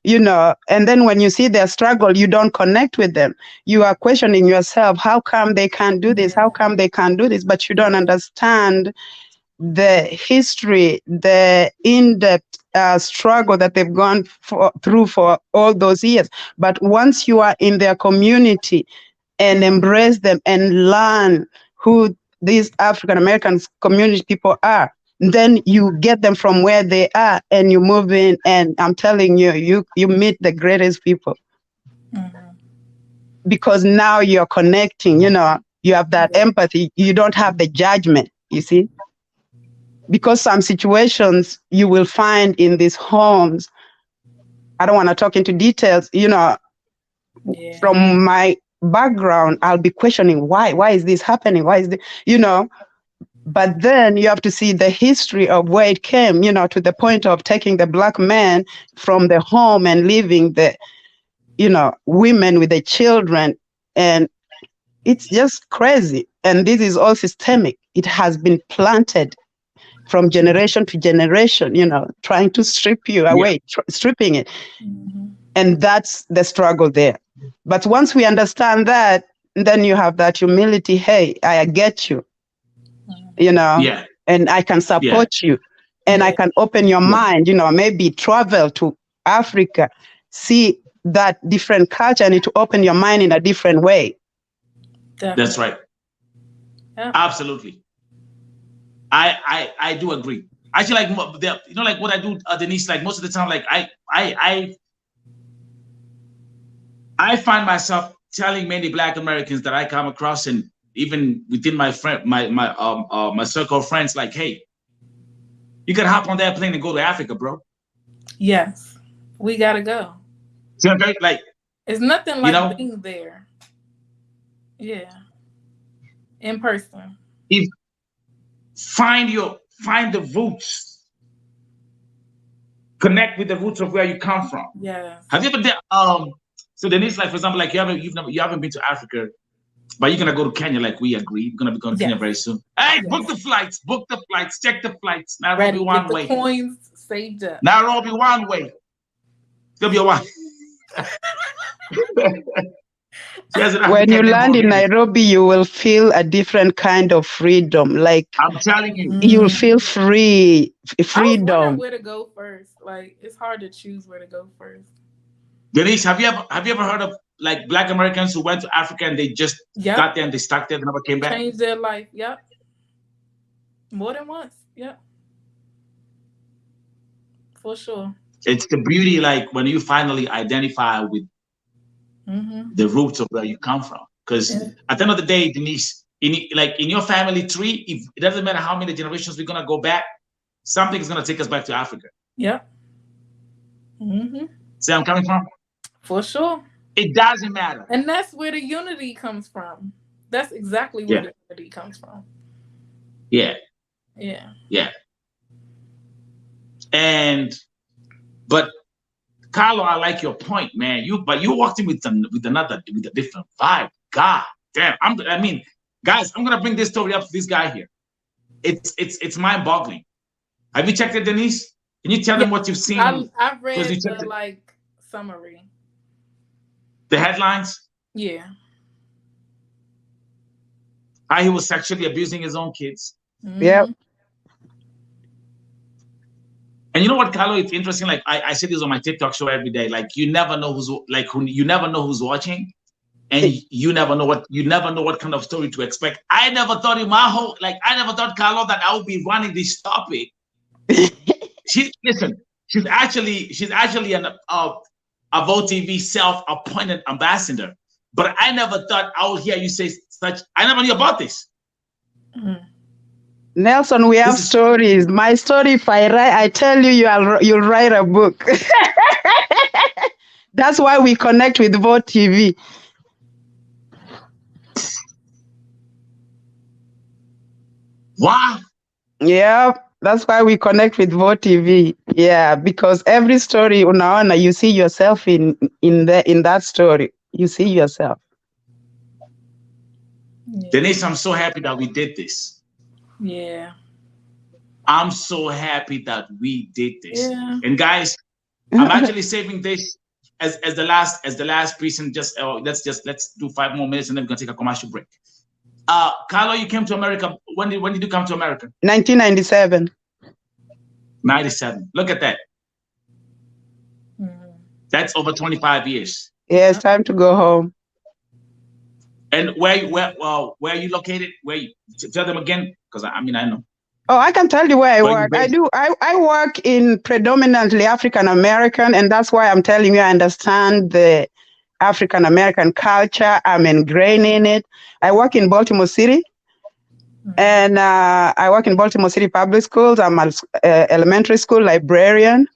and then when you see their struggle, you don't connect with them. You are questioning yourself, how come they can't do this? How come they can't do this? But you don't understand the history, the in-depth struggle that they've gone through for all those years. But once you are in their community and embrace them and learn who these African American community people are, then you get them from where they are and you move in, and I'm telling you, you meet the greatest people. Because now you're connecting, you have that empathy. You don't have the judgment, you see? Because some situations you will find in these homes, I don't want to talk into details, from my background, I'll be questioning why is this happening? Why is this, but then you have to see the history of where it came, to the point of taking the black man from the home and leaving the, women with the children. And it's just crazy. And this is all systemic. It has been planted from generation to generation, trying to strip you away, stripping it. Mm-hmm. And that's the struggle there. But once we understand that, then you have that humility. Hey, I get you, Yeah. and I can support you, and I can open your mind, maybe travel to Africa, see that different culture, and to open your mind in a different way. Definitely. That's right. Yeah. Absolutely. I do agree. Actually, like what I do, Denise, like most of the time, like I find myself telling many Black Americans that I come across, and even within my my circle of friends, like, hey, you can hop on that plane and go to Africa, bro. Yes, we gotta go. So like, it's nothing like being there. Yeah, in person. If find the roots, connect with the roots of where you come from. Yes. Have you ever done so Denise, like for example, like you haven't been to Africa, but you're gonna go to Kenya, like we agreed. We're gonna be going to Kenya very soon. Hey, book the flights, check the flights. Nairobi one way. Coins saved up. Nairobi one way. It's gonna be a one. When you land in Nairobi, you will feel a different kind of freedom. Like I'm telling you, you'll feel freedom. I was wondering where to go first. Like it's hard to choose where to go first. Denise, have you ever heard of like Black Americans who went to Africa and they just got there and they stuck there and never came back? Changed their life. Yep. More than once. Yep. For sure. It's the beauty, like when you finally identify with the roots of where you come from. Because at the end of the day, Denise, in your family tree, it doesn't matter how many generations we're gonna go back, something's gonna take us back to Africa. Yep. See where I'm coming from? For sure. It doesn't matter. And that's where the unity comes from. That's exactly where the unity comes from. Yeah. Yeah. Yeah. But Carlo, I like your point, man. You walked in with a different vibe. God damn. Guys, I'm gonna bring this story up to this guy here. It's mind-boggling. Have you checked it, Denise? Can you tell them what you've seen? I've read the summary. The headlines? Yeah. How he was sexually abusing his own kids. Yep. And you know what, Carlo? It's interesting. Like I say this on my TikTok show every day. Like you never know who's watching, and you never know what kind of story to expect. I never thought Carlo, that I would be running this topic. She's actually an a Vote TV self-appointed ambassador. But I never thought I would hear you say such. I never knew about this. Nelson, we have stories. My story, if I write, I tell you, you'll write a book. That's why we connect with Vote TV. Wow. Yeah, that's why we connect with Vote TV. Yeah, because every story, unaona, you see yourself in that story. You see yourself. Denise, I'm so happy that we did this. Yeah. I'm so happy that we did this. Yeah. And guys, I'm actually saving this as the last piece, and let's do 5 more minutes and then we're gonna take a commercial break. Carlo, you came to America. When did you come to America? 1997. 97. Look at that. That's over 25 years. Yeah, it's time to go home. And where are you located? Tell them again, because I know. Oh, I can tell you where I work. I work in predominantly African American, and that's why I'm telling you I understand the African American culture. I'm ingrained in it. I work in Baltimore City, and I work in Baltimore City Public Schools. I'm an elementary school librarian.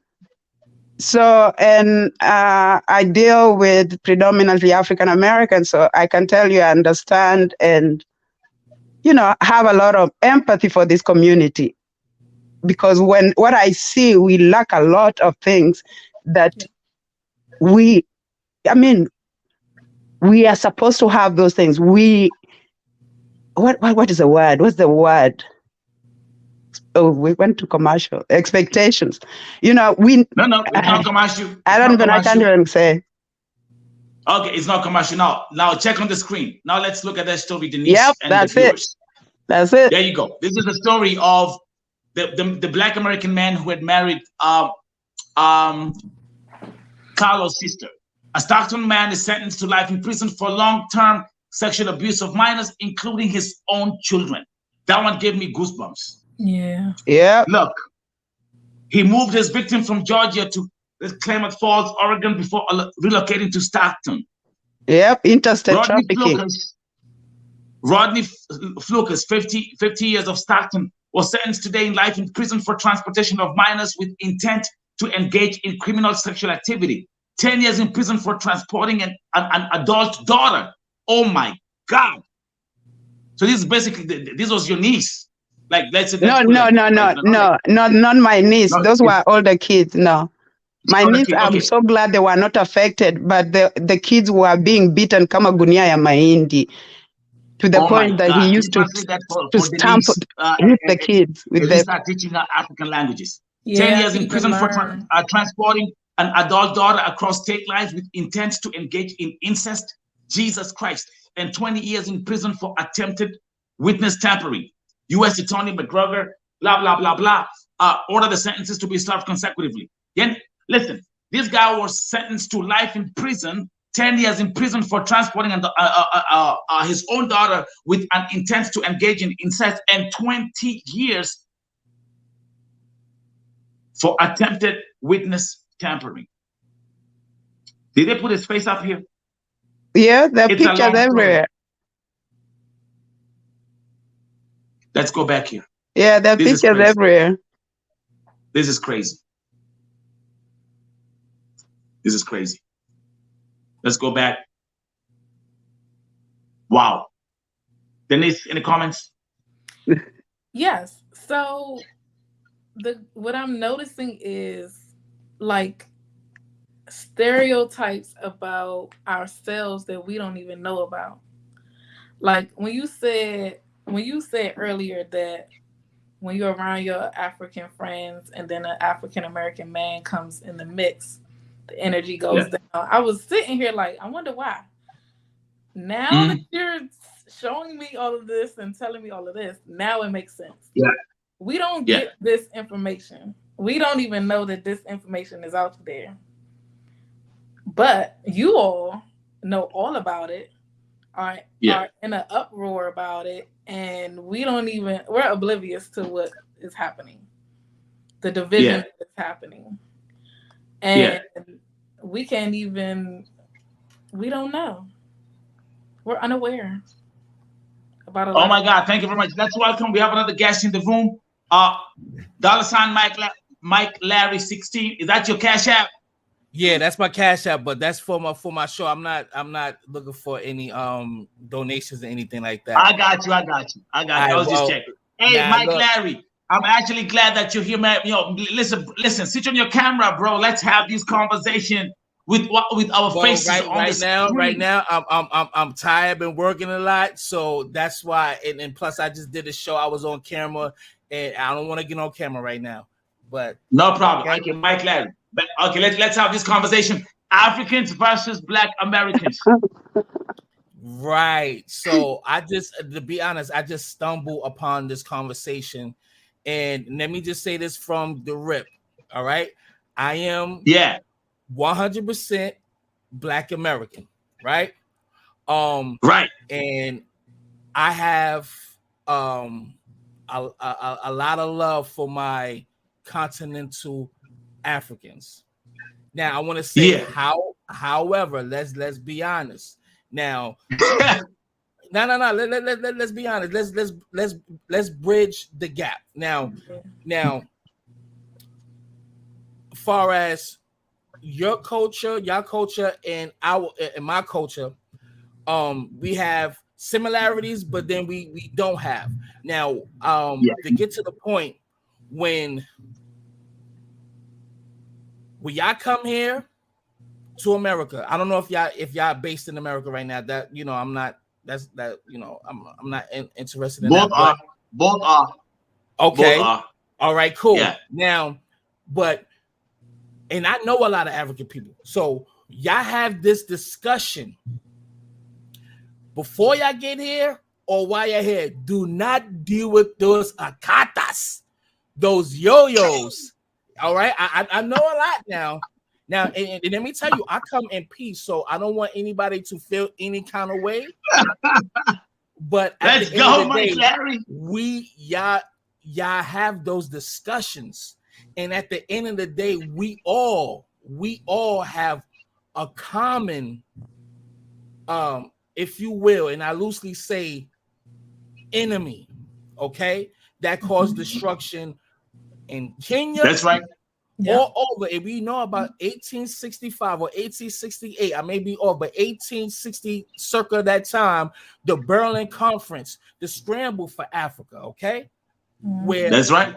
So, and I deal with predominantly African Americans, so I can tell you I understand and, have a lot of empathy for this community. Because what I see, we lack a lot of things that we are supposed to have those things. What is the word? What's the word? Oh, we went to commercial. Expectations. You know, we. No, it's not commercial. I can't even say. Okay, it's not commercial. Now check on the screen. Now let's look at that story, Denise. Yep, and that's the viewers. That's it. There you go. This is the story of the Black American man who had married Carlos' sister. A Stockton man is sentenced to life in prison for long-term sexual abuse of minors, including his own children. That one gave me goosebumps. Yeah. Yeah. Look, he moved his victim from Georgia to Klamath Falls, Oregon, before relocating to Stockton. Yep, interstate trafficking. Rodney Flukas, 50 years of Stockton, was sentenced today in life in prison for transportation of minors with intent to engage in criminal sexual activity. 10 years in prison for transporting an adult daughter. Oh my God. So this is basically, this was your niece. Like, let's say. No, not my niece. No, those were older kids. No. My niece, I'm okay. so glad they were not affected, but the kids were being beaten kama gunia ya mahindi to the point that he used to stamp hit the kids with the. Start teaching her African languages. Yeah, 10 years in prison for transporting an adult daughter across state lines with intent to engage in incest. Jesus Christ. And 20 years in prison for attempted witness tampering. U.S. Attorney McGregor, blah, blah, blah, blah, ordered the sentences to be served consecutively. Then, listen, this guy was sentenced to life in prison, 10 years in prison for transporting his own daughter with an intent to engage in incest, and 20 years for attempted witness tampering. Did they put his face up here? Yeah, there are pictures everywhere. Let's go back here. Yeah, there are pictures everywhere. This is crazy. This is crazy. Let's go back. Wow. Denise, any comments? Yes. So what I'm noticing is like stereotypes about ourselves that we don't even know about. Like when you said earlier that when you're around your African friends and then an African American man comes in the mix, the energy goes down. I was sitting here like, I wonder why. Now that you're showing me all of this and telling me all of this, now it makes sense. Yeah. We don't get this information. We don't even know that this information is out there. But you all know all about it, are in an uproar about it, and we're oblivious to what is happening. The division that's happening. And we don't know. We're unaware about a lot. Oh my God, thank you very much. Let's welcome. We have another guest in the room. $ Mike Larry 16. Is that your Cash App? Yeah, that's my Cash App, but that's for my show. I'm not looking for any donations or anything like that. I got you. I was just checking. Hey, Mike Larry, I'm actually glad that you're here, man. You know, listen, sit on your camera, bro. Let's have this conversation with our faces on the screen. Right now, I'm tired. I've been working a lot, so that's why. And plus, I just did a show. I was on camera, and I don't want to get on camera right now. But no problem. Okay, Mike Larry. But okay, let's have this conversation. Africans versus Black Americans. Right. So to be honest, I just stumbled upon this conversation, and let me just say this from the rip. All right, I am 100% Black American. Right. Right. And I have a lot of love for my continental Africans. Now I want to say however, let's be honest. Now let's be honest. Let's bridge the gap. Now as far as your culture, and my culture, we have similarities, but then we don't have. Now to get to the point when y'all come here to America, I don't know if y'all based in America right now. That I'm not. I'm not interested in both that. Both are. Okay. Both are. All right, cool. Yeah. Now, and I know a lot of African people. So y'all have this discussion before y'all get here or while you're here. Do not deal with those akatas, those yo-yos. All right. I know a lot now. Now, and let me tell you, I come in peace, so I don't want anybody to feel any kind of way. But Let's go, Mike Larry. Y'all have those discussions, and at the end of the day, we all have a common, if you will, and I loosely say, enemy. Okay, that caused destruction in Kenya. That's right. All over. If we know about 1865 or 1868, I may be off, but 1860, circa that time, the Berlin Conference, the scramble for Africa, okay? Where that's right.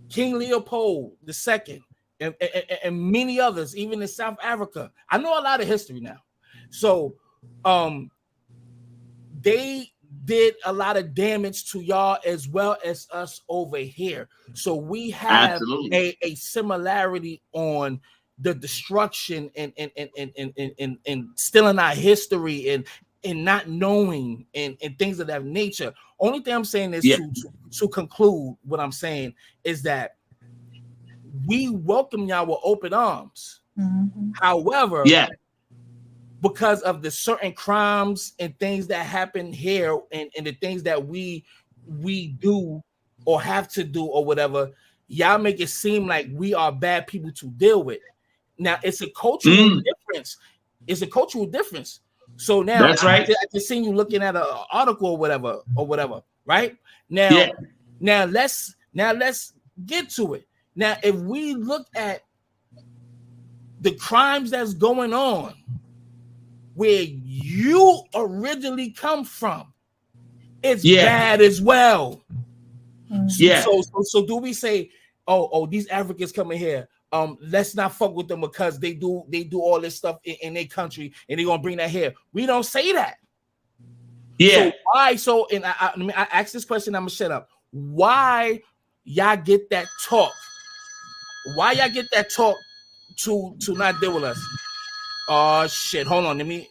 King Leopold II and many others, even in South Africa. I know a lot of history now. So they did a lot of damage to y'all as well as us over here. So we have a similarity on the destruction and stealing our history and not knowing and things of that nature. Only thing I'm saying is to conclude what I'm saying is that we welcome y'all with open arms. However, because of the certain crimes and things that happen here and the things that we do or have to do or whatever, y'all make it seem like we are bad people to deal with. Now it's a cultural difference. It's a cultural difference. So now that's right. I just seen you looking at an article or whatever, right? Now let's get to it. Now, if we look at the crimes that's going on where you originally come from, it's bad as well. So do we say, oh, these Africans coming here, let's not fuck with them because they do all this stuff in their country and they're gonna bring that here? We don't say that. So why? So and I ask this question, I'm gonna shut up. Why y'all get that talk? Why y'all get that talk to not deal with us? Oh shit! Hold on, let me.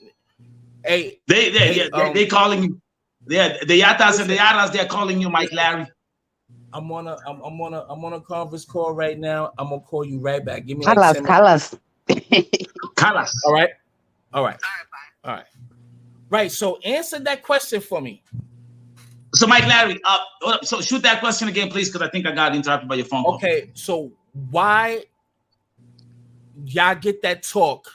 Hey, they calling you. Yeah, the Yatas and the Yaras, they're calling you, Mike Larry. I'm on a conference call right now. I'm gonna call you right back. Give me Kalas. Kalas. All right. Right. So answer that question for me. So Mike Larry, so shoot that question again, please, because I think I got interrupted by your phone call. Okay, so why y'all get that talk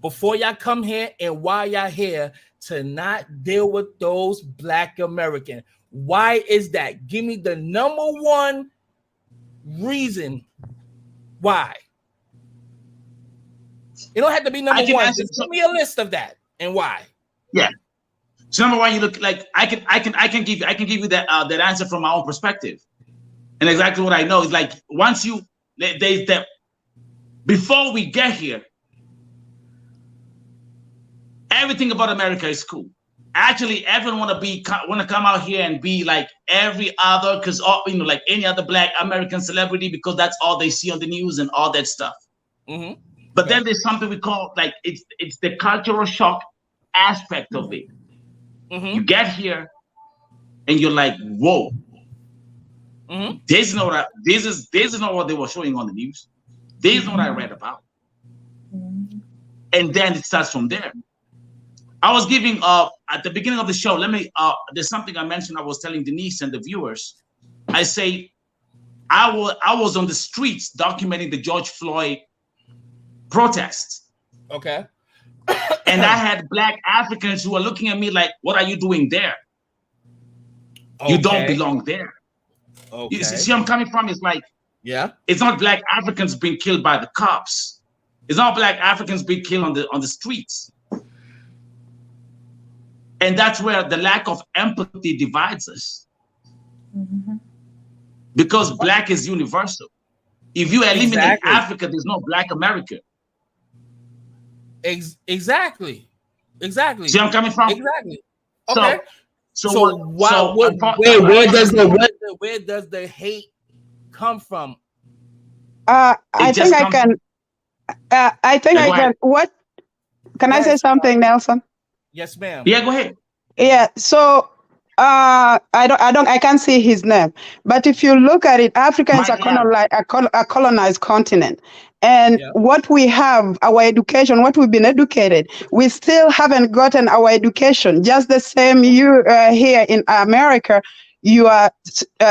before y'all come here, and why y'all here to not deal with those Black Americans? Why is that? Give me the number one reason why. It don't have to be number one. Just give me a list of that and why. Yeah. So number one, you look like I can give you that answer from my own perspective, and exactly what I know is like once you before we get here, everything about America is cool. Actually, everyone want to come out here and be like every other, because like any other Black American celebrity, because that's all they see on the news and all that stuff. Mm-hmm. But then there's something we call like it's the cultural shock aspect of it. Mm-hmm. You get here and you're like, whoa, this is not what they were showing on the news. This is what I read about. And then it starts from there. I was giving at the beginning of the show, there's something I mentioned. I was telling Denise and the viewers. I say I was on the streets documenting the George Floyd protests. Okay. And I had Black Africans who were looking at me like, what are you doing there? Okay. You don't belong there. Okay. You see where I'm coming from? It's like, it's not Black Africans being killed by the cops. It's not Black Africans being killed on the streets. And that's where the lack of empathy divides us. Mm-hmm. Because Black is universal. If you eliminate Africa, there's no Black America. Exactly. See where I'm coming from? Exactly. Okay. So where does the hate come from? I think I can. What? Can I say something, Nelson? Yes, ma'am. Yeah, go ahead. Yeah. So I can't see his name. But if you look at it, Africa is a colonized continent. And what we have, our education, what we've been educated, we still haven't gotten our education. Just the same you here in America, you are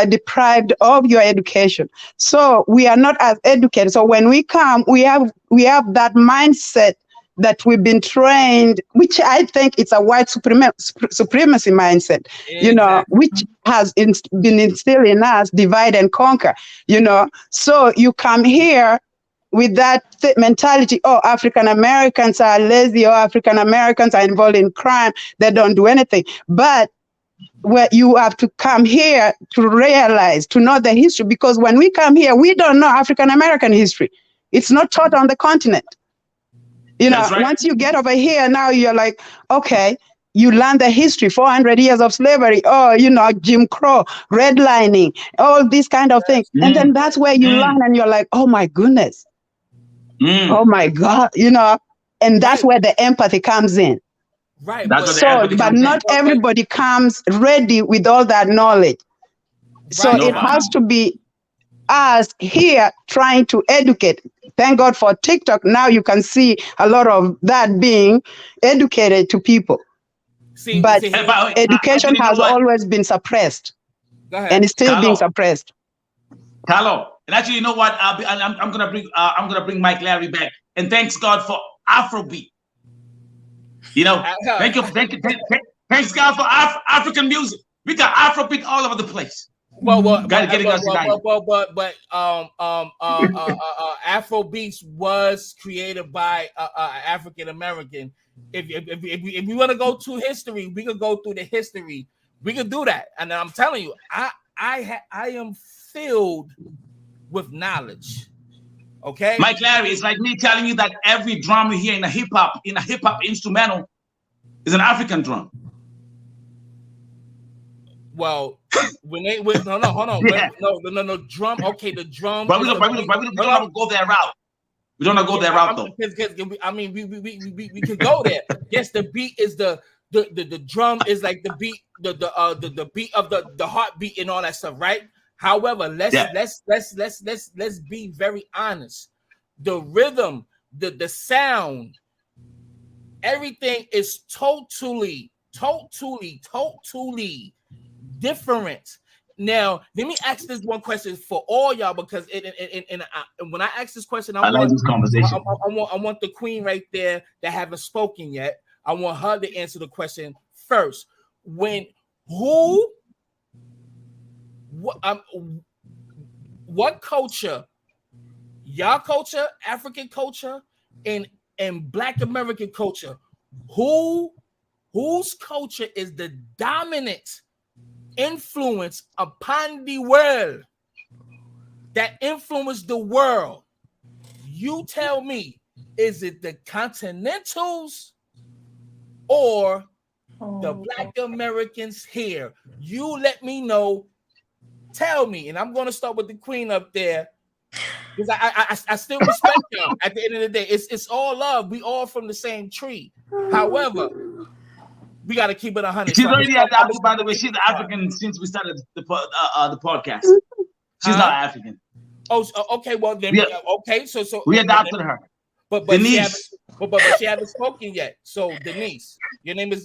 deprived of your education. So we are not as educated. So when we come, we have that mindset that we've been trained, which I think it's a white supremacy mindset, which has been instilled in us, divide and conquer, So you come here with that mentality, African Americans are lazy, or African Americans are involved in crime, they don't do anything. But where you have to come here to realize, to know the history, because when we come here, we don't know African American history. It's not taught on the continent. Right. Once you get over here, now you're like, okay, you learn the history, 400 years of slavery, Jim Crow, redlining, all these kind of things. And then that's where you learn and you're like, oh my goodness. Oh my God, and that's where the empathy comes in. Right. But not everybody comes ready with all that knowledge. So it has to be us here trying to educate. Thank God for TikTok. Now you can see a lot of that being educated to people. But education has always been suppressed. And it's still being suppressed. Carlo, and actually, you know what? I'm gonna bring Mike Larry back. And thanks God for Afrobeat. Thanks God for African music. We got Afrobeat all over the place. Afrobeats was created by African American. If we want to go to history, we could go through the history. We could do that, and I'm telling you, I am filled with knowledge. Okay, Mike Larry, it's like me telling you that every drum you hear in a hip hop instrumental is an African drum. Well, hold on. Yeah. No, drum. Okay, the drum. But we don't go that route. We don't go that route though. I mean, we can go there. Yes, the beat is the drum is like the beat, the beat of the heartbeat and all that stuff, right? However, let's be very honest. The rhythm, the sound, everything is totally different. Now, let me ask this one question for all y'all, because when I ask this question, I like this conversation. I want the queen right there that haven't spoken yet. I want her to answer the question first. What culture, y'all culture, African culture, and Black American culture, whose culture is the dominant influence upon the world, that influenced the world? You tell me, is it the Continentals or the Black Americans here? You let me know. Tell me, and I'm going to start with the queen up there, because I still respect y'all. At the end of the day, it's all love. We all from the same tree. However, we got to keep it 100. She's already adopted, by the way. She's African since we started the podcast. She's not African. Oh, okay. Well, then, okay. So we adopted her. But Denise. She haven't spoken yet. So Denise,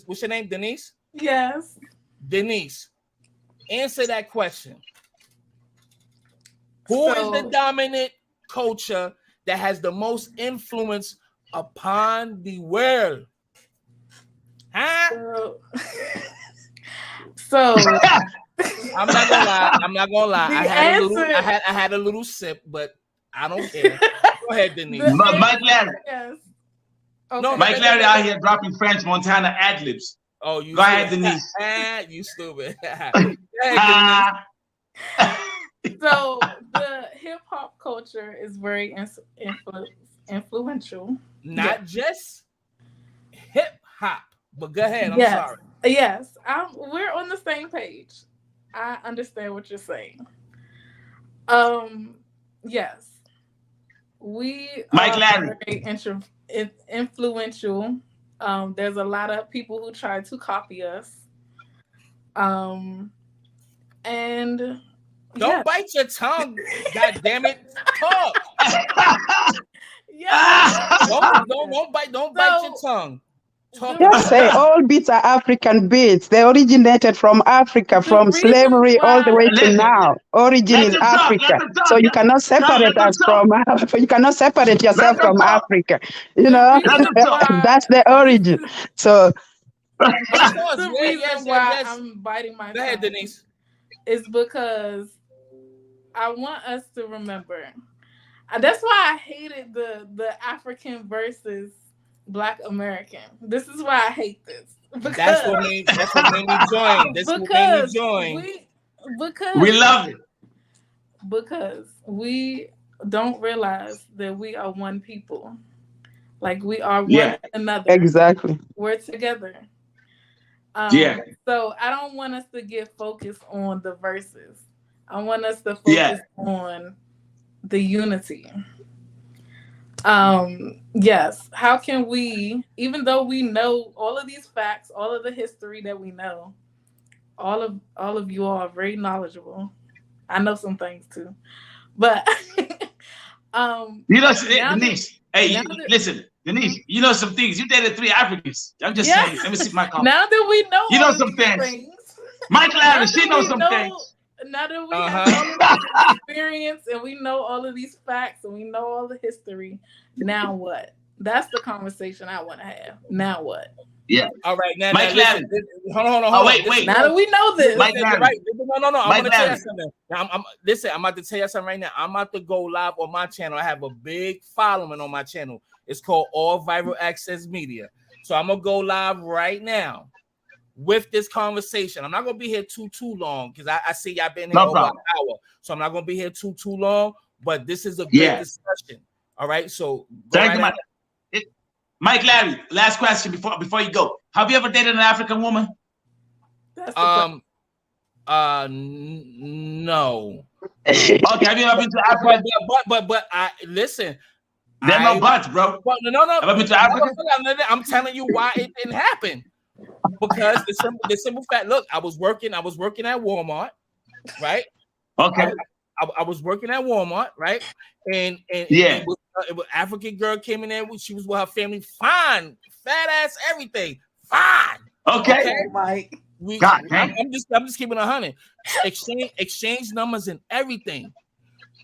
what's your name? Denise? Yes. Denise, answer that question. Who is the dominant culture that has the most influence upon the world? Huh? So I'm not gonna lie. I had a little sip, but I don't care. Go ahead, Denise. Mike Larry. Yes. Okay. No, Mike Larry out here dropping French Montana ad-libs. Oh, you go ahead, Denise. You stupid. So the hip hop culture is very influential. Not just hip hop, But go ahead. I'm Yes. sorry. Yes, we're on the same page. I understand what you're saying. Yes, we Mike are Larry. very influential. There's a lot of people who try to copy us. And Don't bite your tongue. God damn it. Talk. Yeah. Don't bite your tongue. Talk. Just say all beats are African beats. They originated from Africa, from reason slavery all the way to Listen. now. Origin Let is them talk, Africa. let them talk. So you cannot separate them us from you cannot separate yourself Let them from talk. Africa. You know, Let them talk. that's the origin. So The reason Yes. why I'm biting my Go ahead, tongue Denise. is because I want us to remember. That's why I hated the African versus Black American. This is why I hate this. Because, That's what made me join. Because We love it. Because we don't realize that we are one people. Like we are one another. exactly. We're together. So I don't want us to get focused on the verses. I want us to focus on the unity. Yes. How can we, even though we know all of these facts, all of the history that we know, all of you all are very knowledgeable. I know some things too, but you know, Denise. Listen, Denise. You know some things. You dated 3 Africans. I'm just saying. Let me see my comment. Now that we know, you know some things. Mike Larry, she knows some things. Now that we have all of this experience and we know all of these facts and we know all the history, now what? That's the conversation I want to have. Now what? Yeah. All right. Now, Mike listen. Hold on. Oh, wait. Now that we know this. Mike Larry. Right. No. I'm going to tell you Larry. something. Listen, I'm about to tell you something right now. I'm about to go live on my channel. I have a big following on my channel. It's called All Viral Access Media. So I'm going to go live right now with this conversation. I'm not going to be here too long because I see y'all been here over an hour. So I'm not going to be here too long, but this is a great discussion. All right. So thank you, Mike Larry, last question before you go. Have you ever dated an African woman? No. Okay, have you ever been to Africa? But I listen. There's no buts, bro. No. Have you been to Africa? I'm telling you why it didn't happen. Because the simple fact, look, I was working at Walmart, right? Okay. I was working at Walmart, right? And it was African girl came in there. She was with her family, fine, fat ass, everything, fine. Okay. Mike. I'm just keeping 100. Exchange numbers and everything.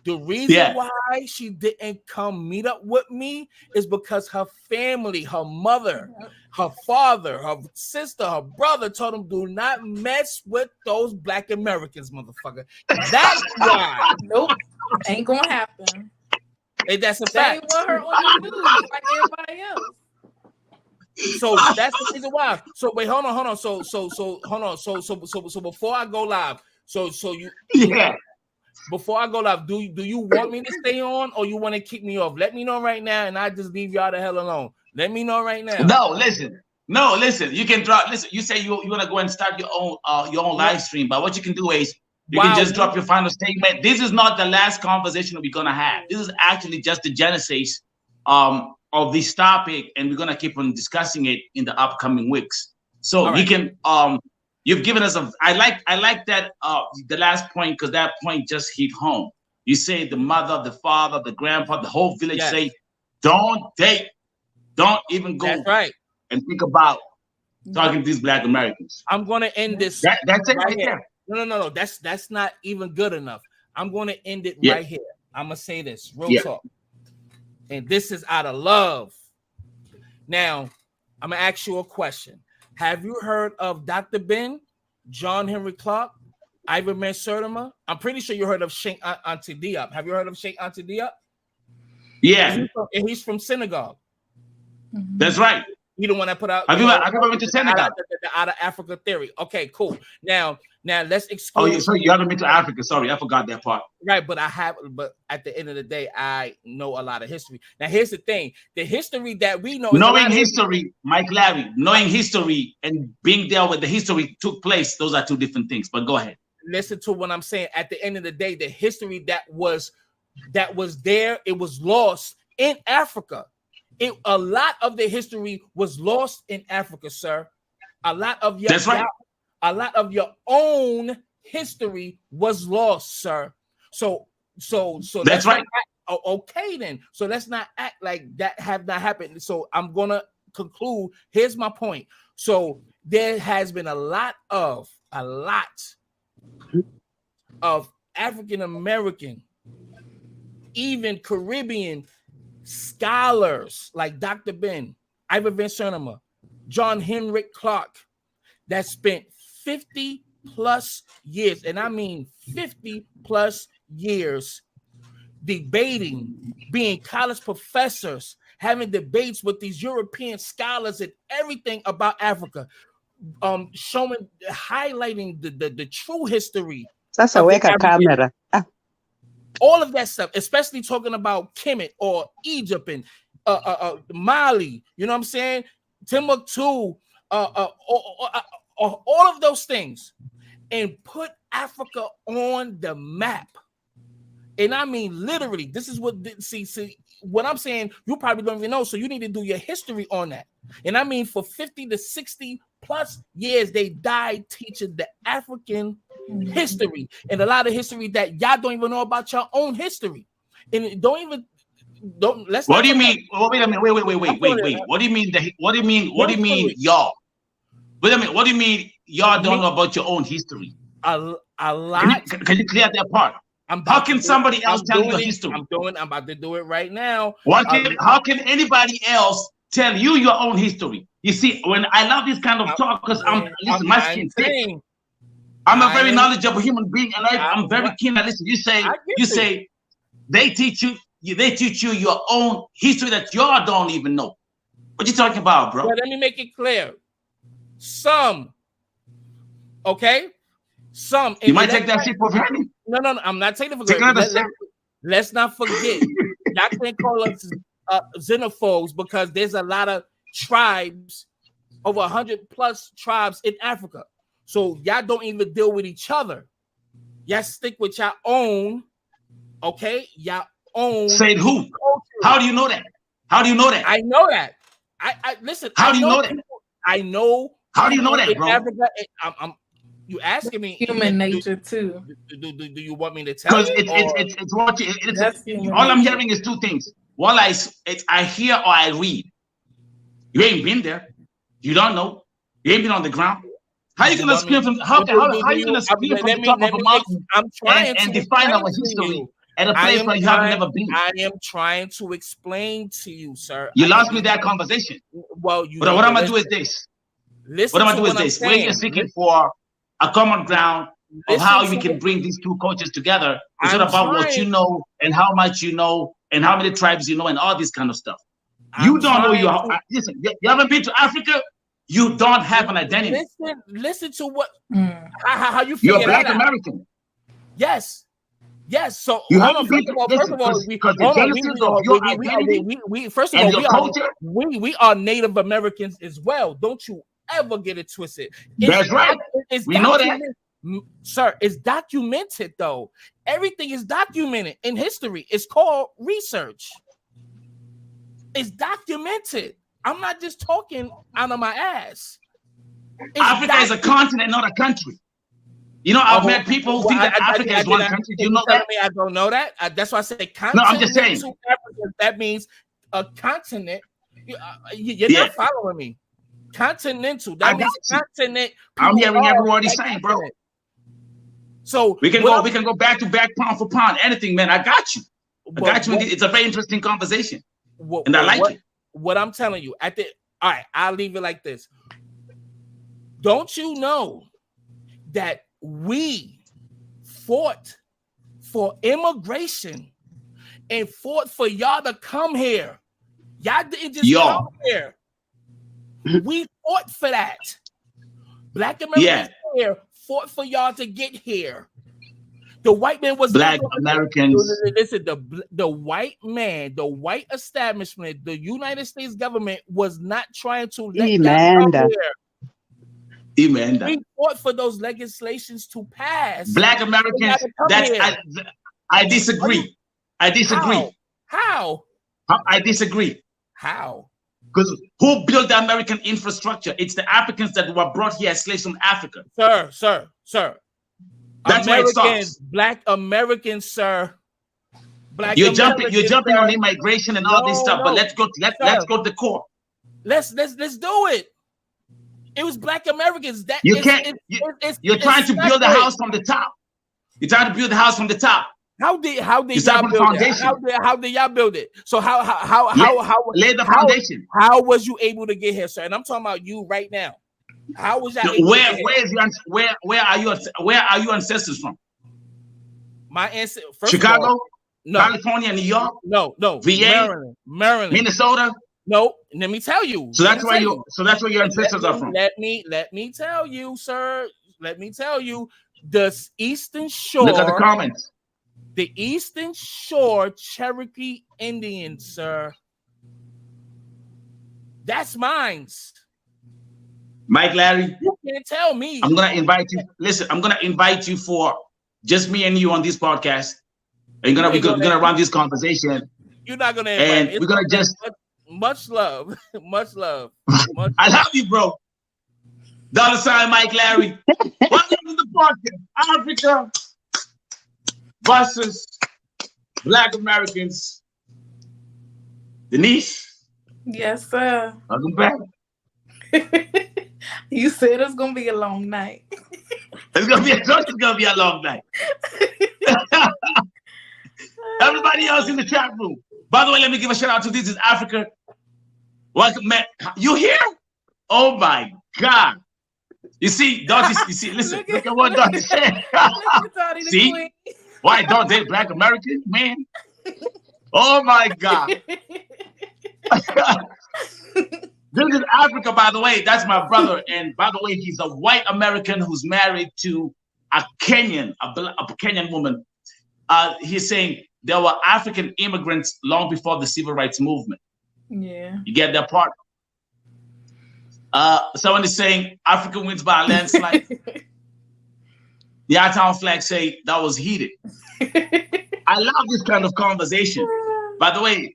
The reason why she didn't come meet up with me is because her family, her mother, her father, her sister, her brother told them, do not mess with those Black Americans, motherfucker. That's why. Nope. Ain't gonna happen. Hey, that's a They fact. ain't want her on the news like everybody else. So that's the reason why. So wait, hold on. So hold on. So before I go live, before I go live, do you want me to stay on or you want to kick me off? Let me know right now, and I just leave y'all the hell alone. Let me know right now. No, listen. You can drop. Listen, you say you want to go and start your own live stream, but what you can do is you can just drop your final statement. This is not the last conversation we're gonna have. This is actually just the genesis of this topic, and we're gonna keep on discussing it in the upcoming weeks. So you can you've given us I like that the last point, because that point just hit home. You say the mother, the father, the grandpa, the whole village say, don't date, don't even go and think about talking to these Black Americans. I'm gonna end this. That's it right here. No. That's not even good enough. I'm gonna end it right here. I'm gonna say this real talk, and this is out of love. Now, I'm gonna ask you a question. Have you heard of Dr. Ben, John Henry Clark, Ivan Sertima? I'm pretty sure you heard of Sheikh Anta Diop. Have you heard of Sheikh Anta Diop? Yeah. And he's from Senegal. That's right. You the one that put out. Have you ever been to Senegal? The out of Africa theory. Okay, cool. Now let's Oh, exclude. so you haven't been to Africa? Sorry, I forgot that part. Right, but I have. But at the end of the day, I know a lot of history. Now, here's the thing: the history that we know. Knowing history, Mike Larry, knowing history and being there where the history took place, those are two different things. But go ahead. Listen to what I'm saying. At the end of the day, the history that was there, it was lost in Africa. A lot of the history was lost in Africa, sir. A lot of your That's right. A lot of your own history was lost, sir. So That's right. Okay, then. So let's not act like that have not happened. So I'm gonna conclude. Here's my point. So there has been a lot of African American, even Caribbean scholars like Dr. Ben, Ivor Van Sertima, John Henrik Clark, that spent 50 plus years, and I mean 50 plus years, debating, being college professors, having debates with these European scholars and everything about Africa, showing, highlighting the true history. That's a wake camera. All of that stuff, especially talking about Kemet or Egypt and Mali, you know what I'm saying? Timbuktu, all of those things, and put Africa on the map. And I mean, literally, this is what, see what I'm saying, you probably don't even know, so you need to do your history on that. And I mean, for 50 to 60 plus years, they died teaching the African history, and a lot of history that y'all don't even know about your own history. And let's. What do you mean? Wait a minute. Wait. What do you mean? What do you mean? What do you mean, y'all? Wait a minute. What do you mean y'all don't know about your own history? A lot. Can you clear that part? How can somebody else tell you your history? I'm about to do it right now. How can anybody else tell you your own history? You see, when I love this kind of talk, because my skin thick. I'm a very knowledgeable human being, and I'm very keen. And listen, you say they teach you your own history that y'all don't even know. What you talking about, bro? Well, let me make it clear. Some, okay, some. You might take that shit for granted. No, I'm not taking it for granted. Let's not forget. Y'all can't call us xenophobes because there's a lot of tribes, over 100 plus tribes in Africa. So y'all don't even deal with each other. Y'all stick with your own, okay? Y'all own. Say who? Culture. How do you know that? How do you know that? I know that. I listen. How do you know that? I know. How do you know that, bro? Africa, you asking me? Human nature too. Do you want me to tell you? Because it's what all I'm hearing is two things. One, I hear or I read. You ain't been there. You don't know. You ain't been on the ground. How you gonna scream from? How you gonna scream from the top of a mountain and define our history at a place where you have never been? I am trying to explain to you, sir. You lost me that conversation. Well, but what I'm gonna do is this. What I'm gonna do is this. We're just seeking for a common ground of how we can bring these two cultures together. It's not about what you know and how much you know and how many tribes you know and all this kind of stuff. You don't know listen. You haven't been to Africa. You don't have an identity. Listen to what how you feel. You're a Black American. Yes. So you haven't been first of all, because the genesis of your identity first of all, we are Native Americans as well. Don't you ever get it twisted. That's right. We know that. Sir, it's documented though. Everything is documented in history. It's called research. It's documented. I'm not just talking out of my ass. Africa is a continent, not a country. You know, I've met people who think that Africa is one country. Do you know that? I don't know that. That's why I say continent. No, I'm just saying. Africa, that means a continent. You're not following me. Continental. That means continent. I'm hearing every word he's saying, bro. So we can go back to back, pound for pound, anything, man. I got you. It's a very interesting conversation, and I like it. What I'm telling you, all right, I'll leave it like this. Don't you know that we fought for immigration and fought for y'all to come here? Y'all didn't just come here. We fought for that. Black Americans here fought for y'all to get here. The white man was Black Americans. Listen, the white man, the white establishment, the United States government was not trying to let y'all come here. We fought for those legislations to pass. Black Americans. I disagree. I disagree. How? I disagree. How? Because who built the American infrastructure? It's the Africans that were brought here as slaves from Africa. Sir. That's where it starts. Black Americans, sir. You're jumping on immigration and all this stuff, but let's go to the core. Let's do it. It was Black Americans. You're trying to build a house from the top. You're trying to build the house from the top. How did y'all build it? How did y'all build it? So how lay the foundation? How was you able to get here, sir? And I'm talking about you right now. How was y'all able to get here? Where are your ancestors from? My ancestors, Chicago, California, New York, no, VA, Maryland, Minnesota. No, let me tell you. So that's where your ancestors are from. Let me tell you, sir. Let me tell you, the Eastern Shore. Look at the comments. The Eastern Shore Cherokee Indians, sir. That's mine. Mike Larry. You can't tell me. I'm gonna invite you. Listen, I'm gonna invite you for just me and you on this podcast. And we're gonna run this conversation. You're not gonna invite me. We're gonna just much love. Much love. I love you, bro. $ Mike Larry. Welcome to the podcast. Africa versus Black Americans. Denise. Yes, sir. Welcome back. You said it's gonna be a long night. It's gonna be a long night. Everybody else in the chat room. By the way, let me give a shout out to this is Africa. Welcome, man. You here? Oh my God. You see, Dottie, listen, look at what Dottie said. See? Why don't they Black American, man? Oh my God. This is Africa, by the way. That's my brother. And by the way, he's a white American who's married to a Kenyan woman. He's saying there were African immigrants long before the civil rights movement. Yeah. You get that part? Someone is saying Africa wins by a landslide. The Our-Town flag say that was heated. I love this kind of conversation. By the way,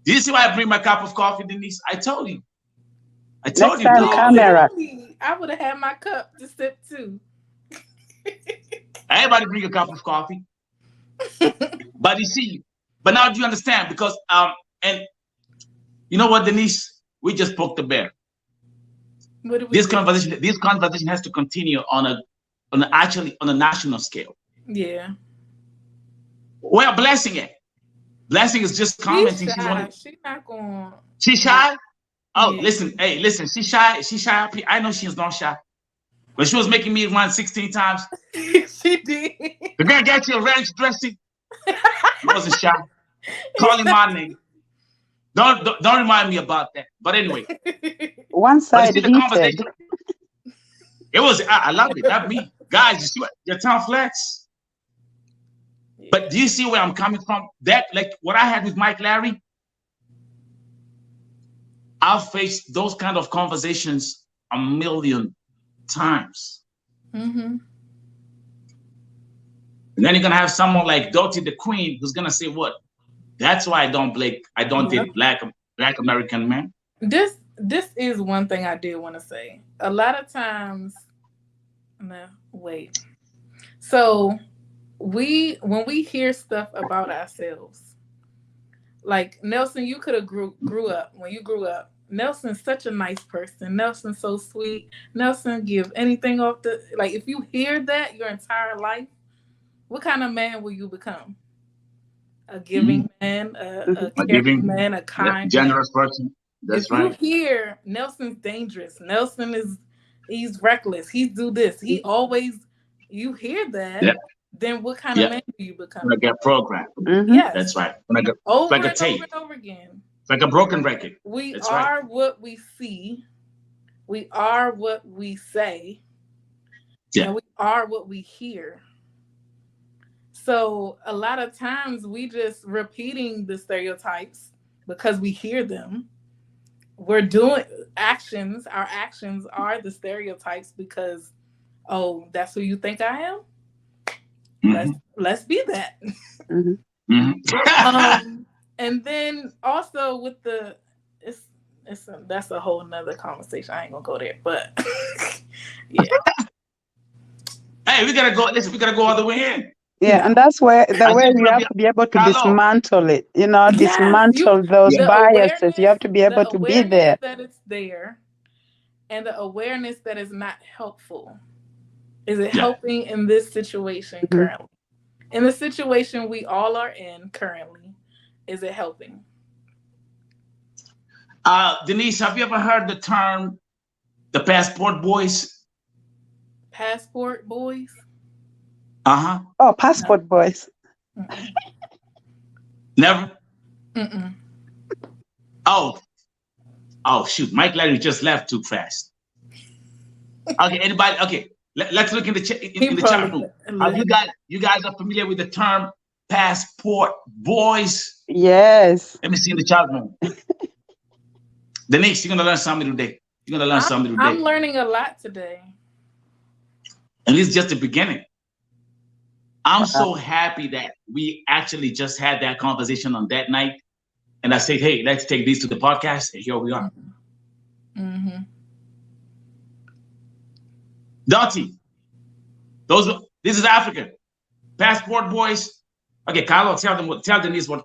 do you see why I bring my cup of coffee, Denise? I told you. I told you. Camera. I would have had my cup to sip too. Everybody bring a cup of coffee. But you see, but now do you understand? Because and you know what, Denise? We just poked the bear. This conversation has to continue on a national scale. Yeah. Where Blessing at? Blessing is just commenting. She's not going. She's shy? Oh, yeah. Listen, she's shy. She's shy. I know she's not shy. But she was making me run 16 times. She did. The girl got you a ranch dressing. She wasn't shy. Calling my name. Don't remind me about that. But anyway. One side the conversation. It was, I love it. Not me. Guys, you see what your town flex. But do you see where I'm coming from? That, like what I had with Mike Larry, I've faced those kind of conversations a million times. Mm-hmm. And then you're gonna have someone like Dottie the Queen who's gonna say, "What? That's why I don't date black American men." This is one thing I did want to say. A lot of times, So when we hear stuff about ourselves, like Nelson, you could have grew up when you grew up. Nelson's such a nice person. Nelson's so sweet. Nelson give anything off the, like, if you hear that your entire life, what kind of man will you become? A giving man, a caring man, a kind, generous person. That's right. If you hear Nelson's dangerous, he's reckless, he do this, he always, you hear that, then what kind of man do you become? Like a program. Mm-hmm. Yes. That's right. Over like a and tape. over and over again. It's like a broken record. We are what we see We are what we say. Yeah. And we are what we hear. So a lot of times we just repeating the stereotypes because we hear them. We're doing actions. Our actions are the stereotypes because, oh, that's who you think I am? Let's be that. And then also with the that's a whole nother conversation. I ain't gonna go there, but yeah. Hey, we gotta go. Listen, we gotta go all the way in. Yeah, and that's where you have to be able to dismantle it. Dismantle those biases. You have to be able to be there. That it's there, and the awareness that is not helpful. Is it helping in this situation currently? In the situation we all are in currently, is it helping? Denise, have you ever heard the term the passport boys? Passport boys? Oh, passport boys. Never? Oh, shoot. Mike Larry just left too fast. Okay, anybody? Okay, let's look in the chat room. You guys are familiar with the term passport boys? Yes. Let me see in the chat room. Denise, you're gonna learn something today. I'm learning a lot today. And it's just the beginning. I'm so happy that we actually just had that conversation on that night. And I said, hey, let's take these to the podcast. And here we are. Dottie, this is Africa. Passport boys. Okay, Carlo, tell Denise what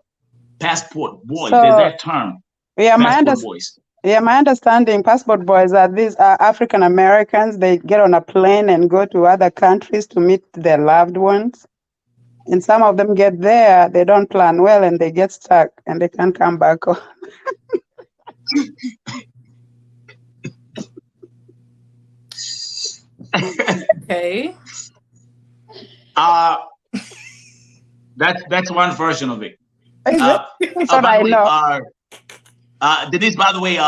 passport boys, there's that term. Yeah, passport boys. Yeah, my understanding, passport boys are these African Americans. They get on a plane and go to other countries to meet their loved ones. And some of them get there, they don't plan well, and they get stuck, and they can't come back home. Okay. That's one version of it. That's what I know. Denise, by the way,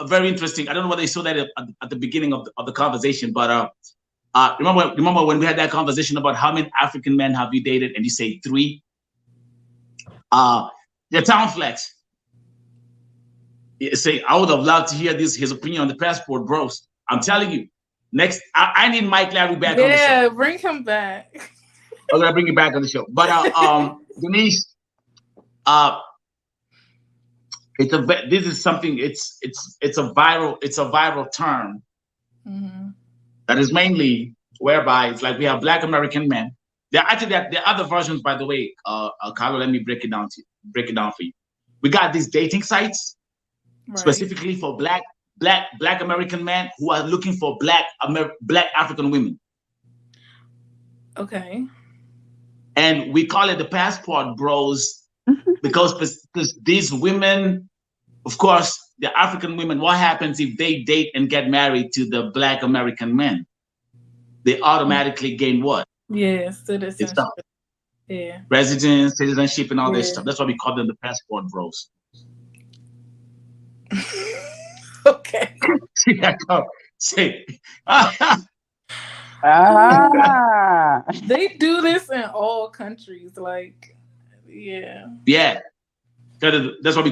very interesting. I don't know whether you saw that at the beginning of the conversation, but remember when we had that conversation about how many African men have you dated, and you say 3? The town flex. Say, I would have loved to hear his opinion on the passport bros. I'm telling you, next I need Mike Larry back on the show. Yeah, bring him back. I'm gonna bring you back on the show. But Denise, this is something. It's a viral term that is mainly whereby it's like we have Black American men. There are other versions, by the way. Carlo, let me break it down for you. We got these dating sites specifically for Black American men who are looking for Black African women. Okay. And we call it the passport bros because these women, of course, the African women, what happens if they date and get married to the Black American men? They automatically gain what? Yeah, citizenship. Yeah. Residence, citizenship, and all this stuff. That's why we call them the passport bros. Okay. See that come? See. They do this in all countries, like, yeah. Yeah. That's why we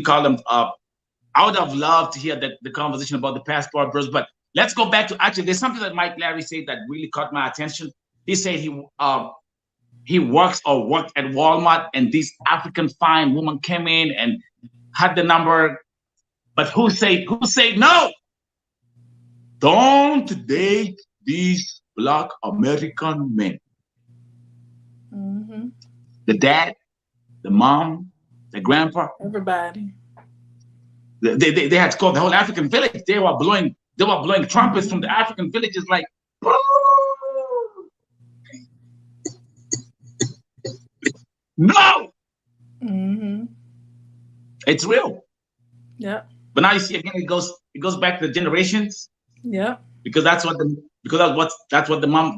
call them. I would have loved to hear the conversation about the passport bros, but let's go back to actually. There's something that Mike Larry said that really caught my attention. He said he worked at Walmart, and this African fine woman came in and had the number, but who said no? Don't date these Black American men. The dad, the mom, the grandpa, everybody. They had to call the whole African village. They were blowing trumpets from the African villages, like. No. It's real. Yeah. But now you see again, it goes back to the generations. Yeah. Because that's what the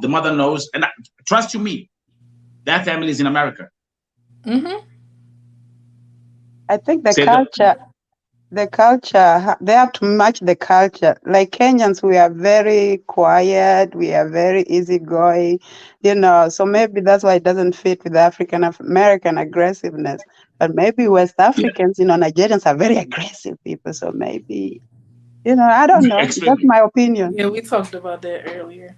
mother knows, and trust you me, that family is in America. I think the culture. The culture, they have to match the culture. Like Kenyans, we are very quiet, we are very easygoing, so maybe that's why it doesn't fit with African American aggressiveness. But maybe West Africans, Nigerians are very aggressive people. So maybe, I don't know. That's Extremely. my opinion. Yeah, we talked about that earlier.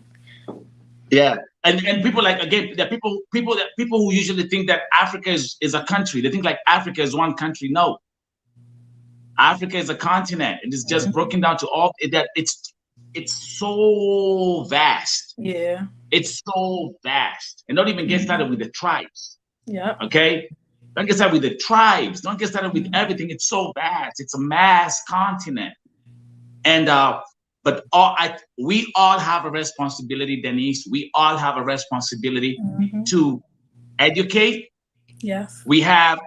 Yeah, and people like, again, there are people who usually think that Africa is a country. They think like Africa is one country. No, Africa is a continent. It is just broken down to all that. It's so vast. Yeah. It's so vast, and don't even get started with the tribes. Yeah. Okay, don't get started with the tribes. Don't get started with everything. It's so vast. It's a mass continent, and but we all have a responsibility, Denise. We all have a responsibility to educate. Yes. We have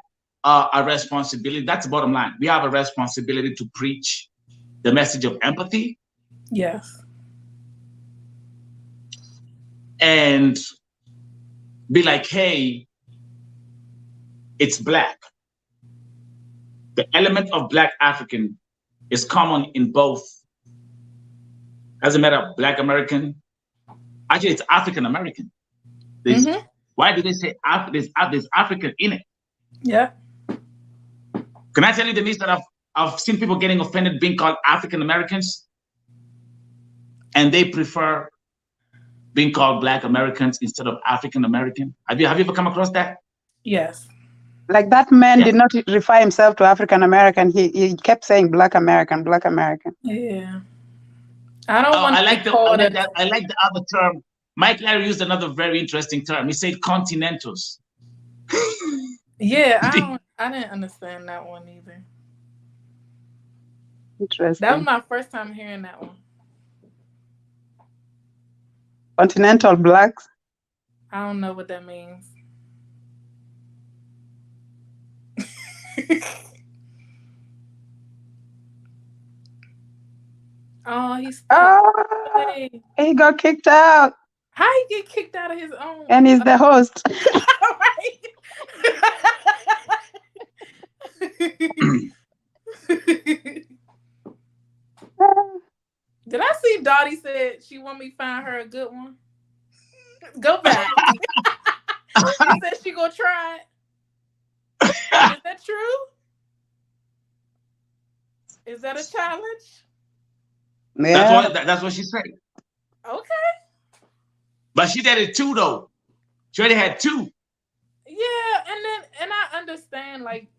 a responsibility. That's the bottom line. We have a responsibility to preach the message of empathy. Yes. And be like, hey, it's Black. The element of Black African is common in both. Doesn't matter, Black American. Actually, it's African American. Why do they say there's African in it? Yeah. Can I tell you, Denise, that I've seen people getting offended being called African Americans, and they prefer being called Black Americans instead of African American. Have you ever come across that? Yes. Like that man did not refer himself to African American. He kept saying Black American, Black American. Yeah. I don't want to I like the other term. Mike Larry used another very interesting term. He said continentals. Yeah, I didn't understand that one either. Interesting. That was my first time hearing that one. Continental Blacks. I don't know what that means. Oh, he got kicked out. How he get kicked out of his own? And he's the host. Did I see Dottie said she want me to find her a good one? Go back. She said she gonna try it. Is that true? Is that a challenge? Yeah. That's what she said. Okay. But she did it too, though. She already had two. Yeah, and I understand, like,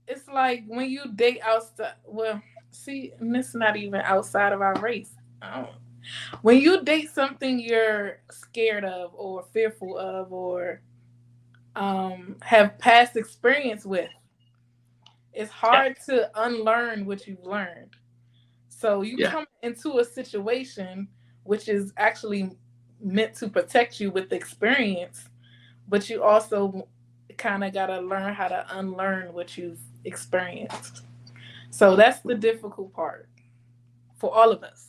it's like when you date outside. Well, see, and it's not even outside of our race. When you date something you're scared of or fearful of or have past experience with, it's hard to unlearn what you've learned. So you come into a situation which is actually meant to protect you with experience, but you also kind of got to learn how to unlearn what you've experienced. So that's the difficult part for all of us.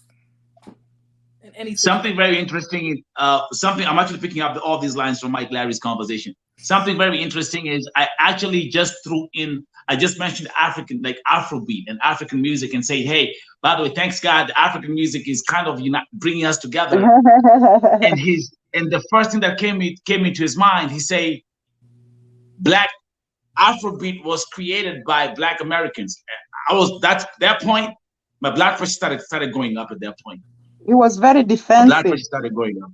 Something very interesting. I'm actually picking up all these lines from Mike Larry's conversation. Something very interesting is I actually just mentioned African, like Afrobeat and African music, and say, hey, by the way, thanks God, the African music is kind of bringing us together. and the first thing that came into his mind, he said, Black Afrobeat was created by Black Americans. That's that point. My blood pressure started going up at that point. He was very defensive. My blood pressure started going up.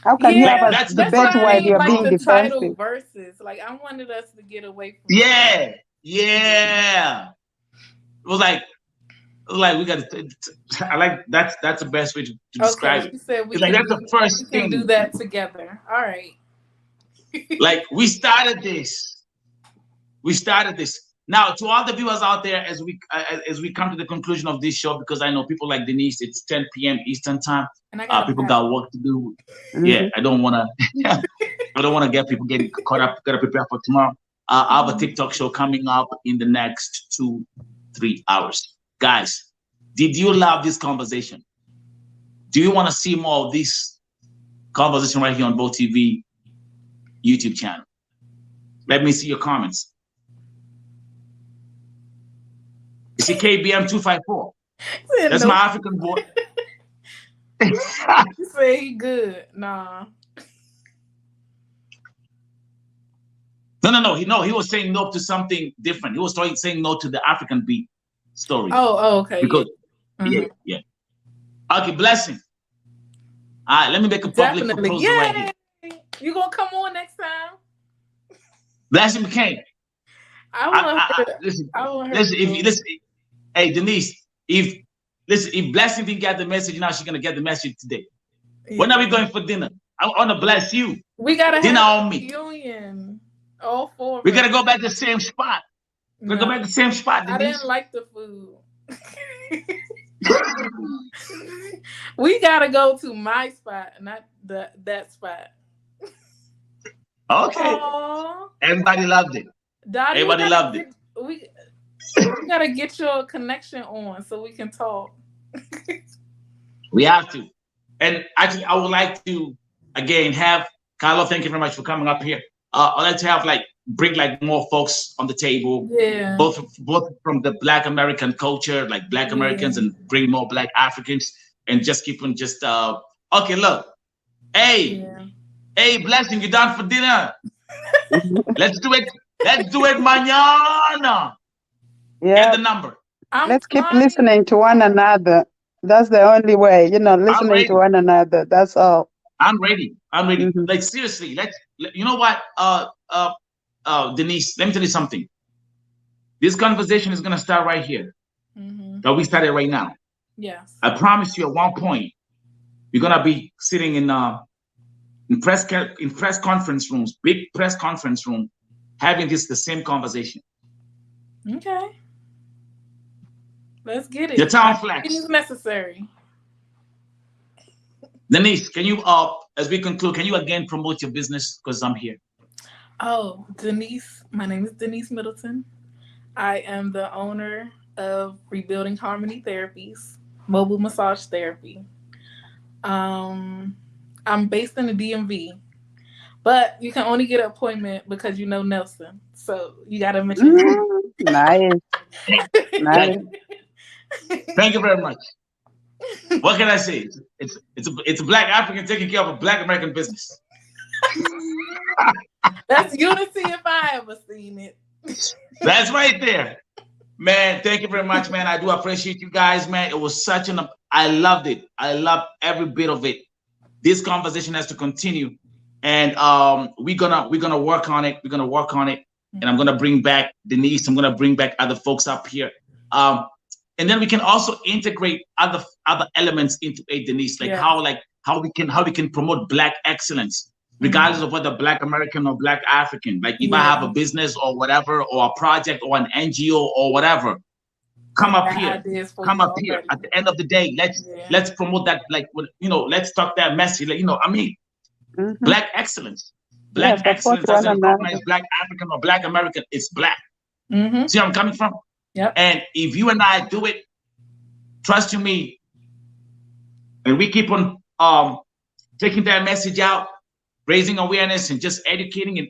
How can you have a debate while you're being the defensive? Title verses, like I wanted us to get away from. Yeah. It was like we got to. I like that's the best way to describe it. You said that's the first thing. Do that together. All right. Like we started this. Now, to all the viewers out there, as we come to the conclusion of this show, because I know people like Denise, it's 10 p.m. Eastern time. And people got work to do. Mm-hmm. Yeah, I don't want to get people getting caught up. Got to prepare for tomorrow. I have a TikTok show coming up in the next 2-3 hours. Guys, did you love this conversation? Do you want to see more of this conversation right here on Bold TV YouTube channel? Let me see your comments. It's a KBM 254. That's my African boy. You say he good. Nah. No. He was saying no to something different. He was saying no to the African beat story. Oh, okay. Because yeah. Okay, blessing. All right, let me make a public proposal right here. You gonna come on next time? Blessing McCain. Listen. Hey Denise, if Blessing didn't get the message, now she's gonna get the message today. Yeah. When are we going for dinner? I want to bless you. We gotta dinner have on me. Reunion. All four. We gotta go back to the same spot. We're gonna go back to the same spot. Denise. I didn't like the food. We gotta go to my spot, not that spot. Okay. Aww. Everybody loved it. Daddy, everybody loved it. We gotta get your connection on so we can talk. We have to. And actually, I would like to again have Carlo. Thank you very much for coming up here. I'd like to have bring more folks on the table. Yeah. Both from the Black American culture, like Black Americans, and bring more Black Africans, and just keep on just okay. Look, hey, Blessing, you done for dinner? Let's do it. Let's do it mañana. Yeah. Get the number. Let's keep listening to one another. That's the only way, listening to one another. That's all. I'm ready. Mm-hmm. Like seriously, you know what? Denise, let me tell you something. This conversation is gonna start right here. Mm-hmm. That we started right now. Yes. I promise you, at one point, you're gonna be sitting in press conference rooms, big press conference room, having the same conversation. Okay. Let's get it. Your town flex. It is necessary. Denise, can you, as we conclude, can you again promote your business? Because I'm here. Oh, Denise. My name is Denise Middleton. I am the owner of Rebuilding Harmony Therapies, mobile massage therapy. I'm based in the DMV, but you can only get an appointment because you know Nelson. So you got to mention Nice. Nice. Thank you very much. What can I say? It's a Black African taking care of a Black American business. That's unity if I ever seen it. That's right there. Man, thank you very much, man. I do appreciate you guys, man. It was I loved it. I loved every bit of it. This conversation has to continue. And we're gonna work on it. We're gonna work on it. And I'm gonna bring back Denise. I'm gonna bring back other folks up here. And then we can also integrate other elements into it, Denise, how we can promote Black excellence, regardless of whether Black American or Black African. Like if I have a business or whatever, or a project or an NGO or whatever, come up here. Come up here. At the end of the day, let's promote that. Let's talk that message. Black excellence. Black excellence doesn't recognize Black African or Black American. It's Black. Mm-hmm. See where I'm coming from? Yep. And if you and I do it, trust you me, and we keep on taking that message out, raising awareness and just educating,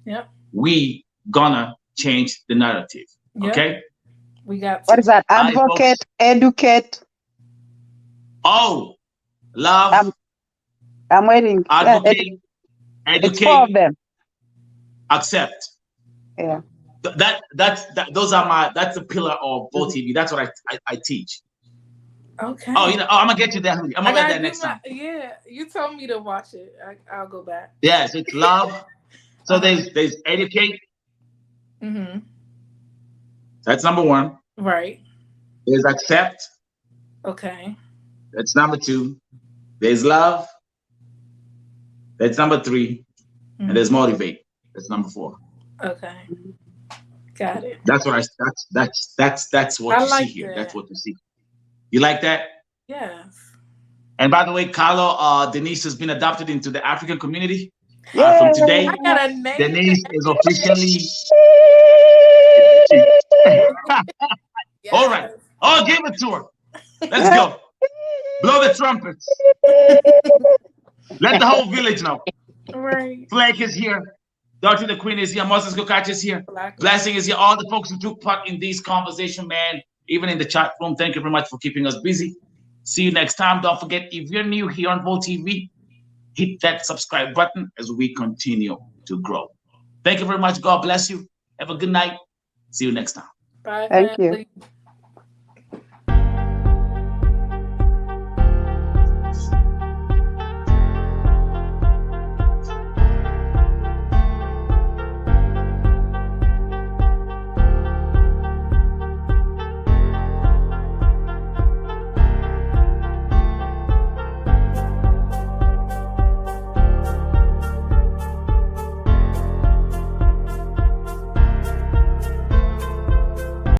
yep, we gonna change the narrative. Yep. Okay? We got what is that? Advocate, educate. Oh, love. I'm waiting. Advocate, educate. It's four of them. Accept. Yeah. That's the pillar of Volt TV. That's what I teach. Okay. Oh, I'm gonna get you there. I'm gonna get that next time. Yeah, you told me to watch it. I'll go back. Yes, it's love. So there's educate. Mm-hmm. That's number one. Right. There's accept. Okay. That's number two. There's love. That's number three. Mm-hmm. And there's motivate. That's number four. Okay. Got it. That's what that's what you see here. That's what you see. You like that? Yes. And by the way, Carlo, Denise has been adopted into the African community. From today, I got a name. Denise is officially. Yes. All right. Oh, give it to her. Let's go. Blow the trumpets. Let the whole village know. Right. Flag is here. Dorothy the Queen is here. Moses Gokach is here. Black Blessing is here. All the folks who took part in this conversation, man, even in the chat room. Thank you very much for keeping us busy. See you next time. Don't forget, if you're new here on Volt TV, hit that subscribe button as we continue to grow. Thank you very much. God bless you. Have a good night. See you next time. Bye, Thank you. family.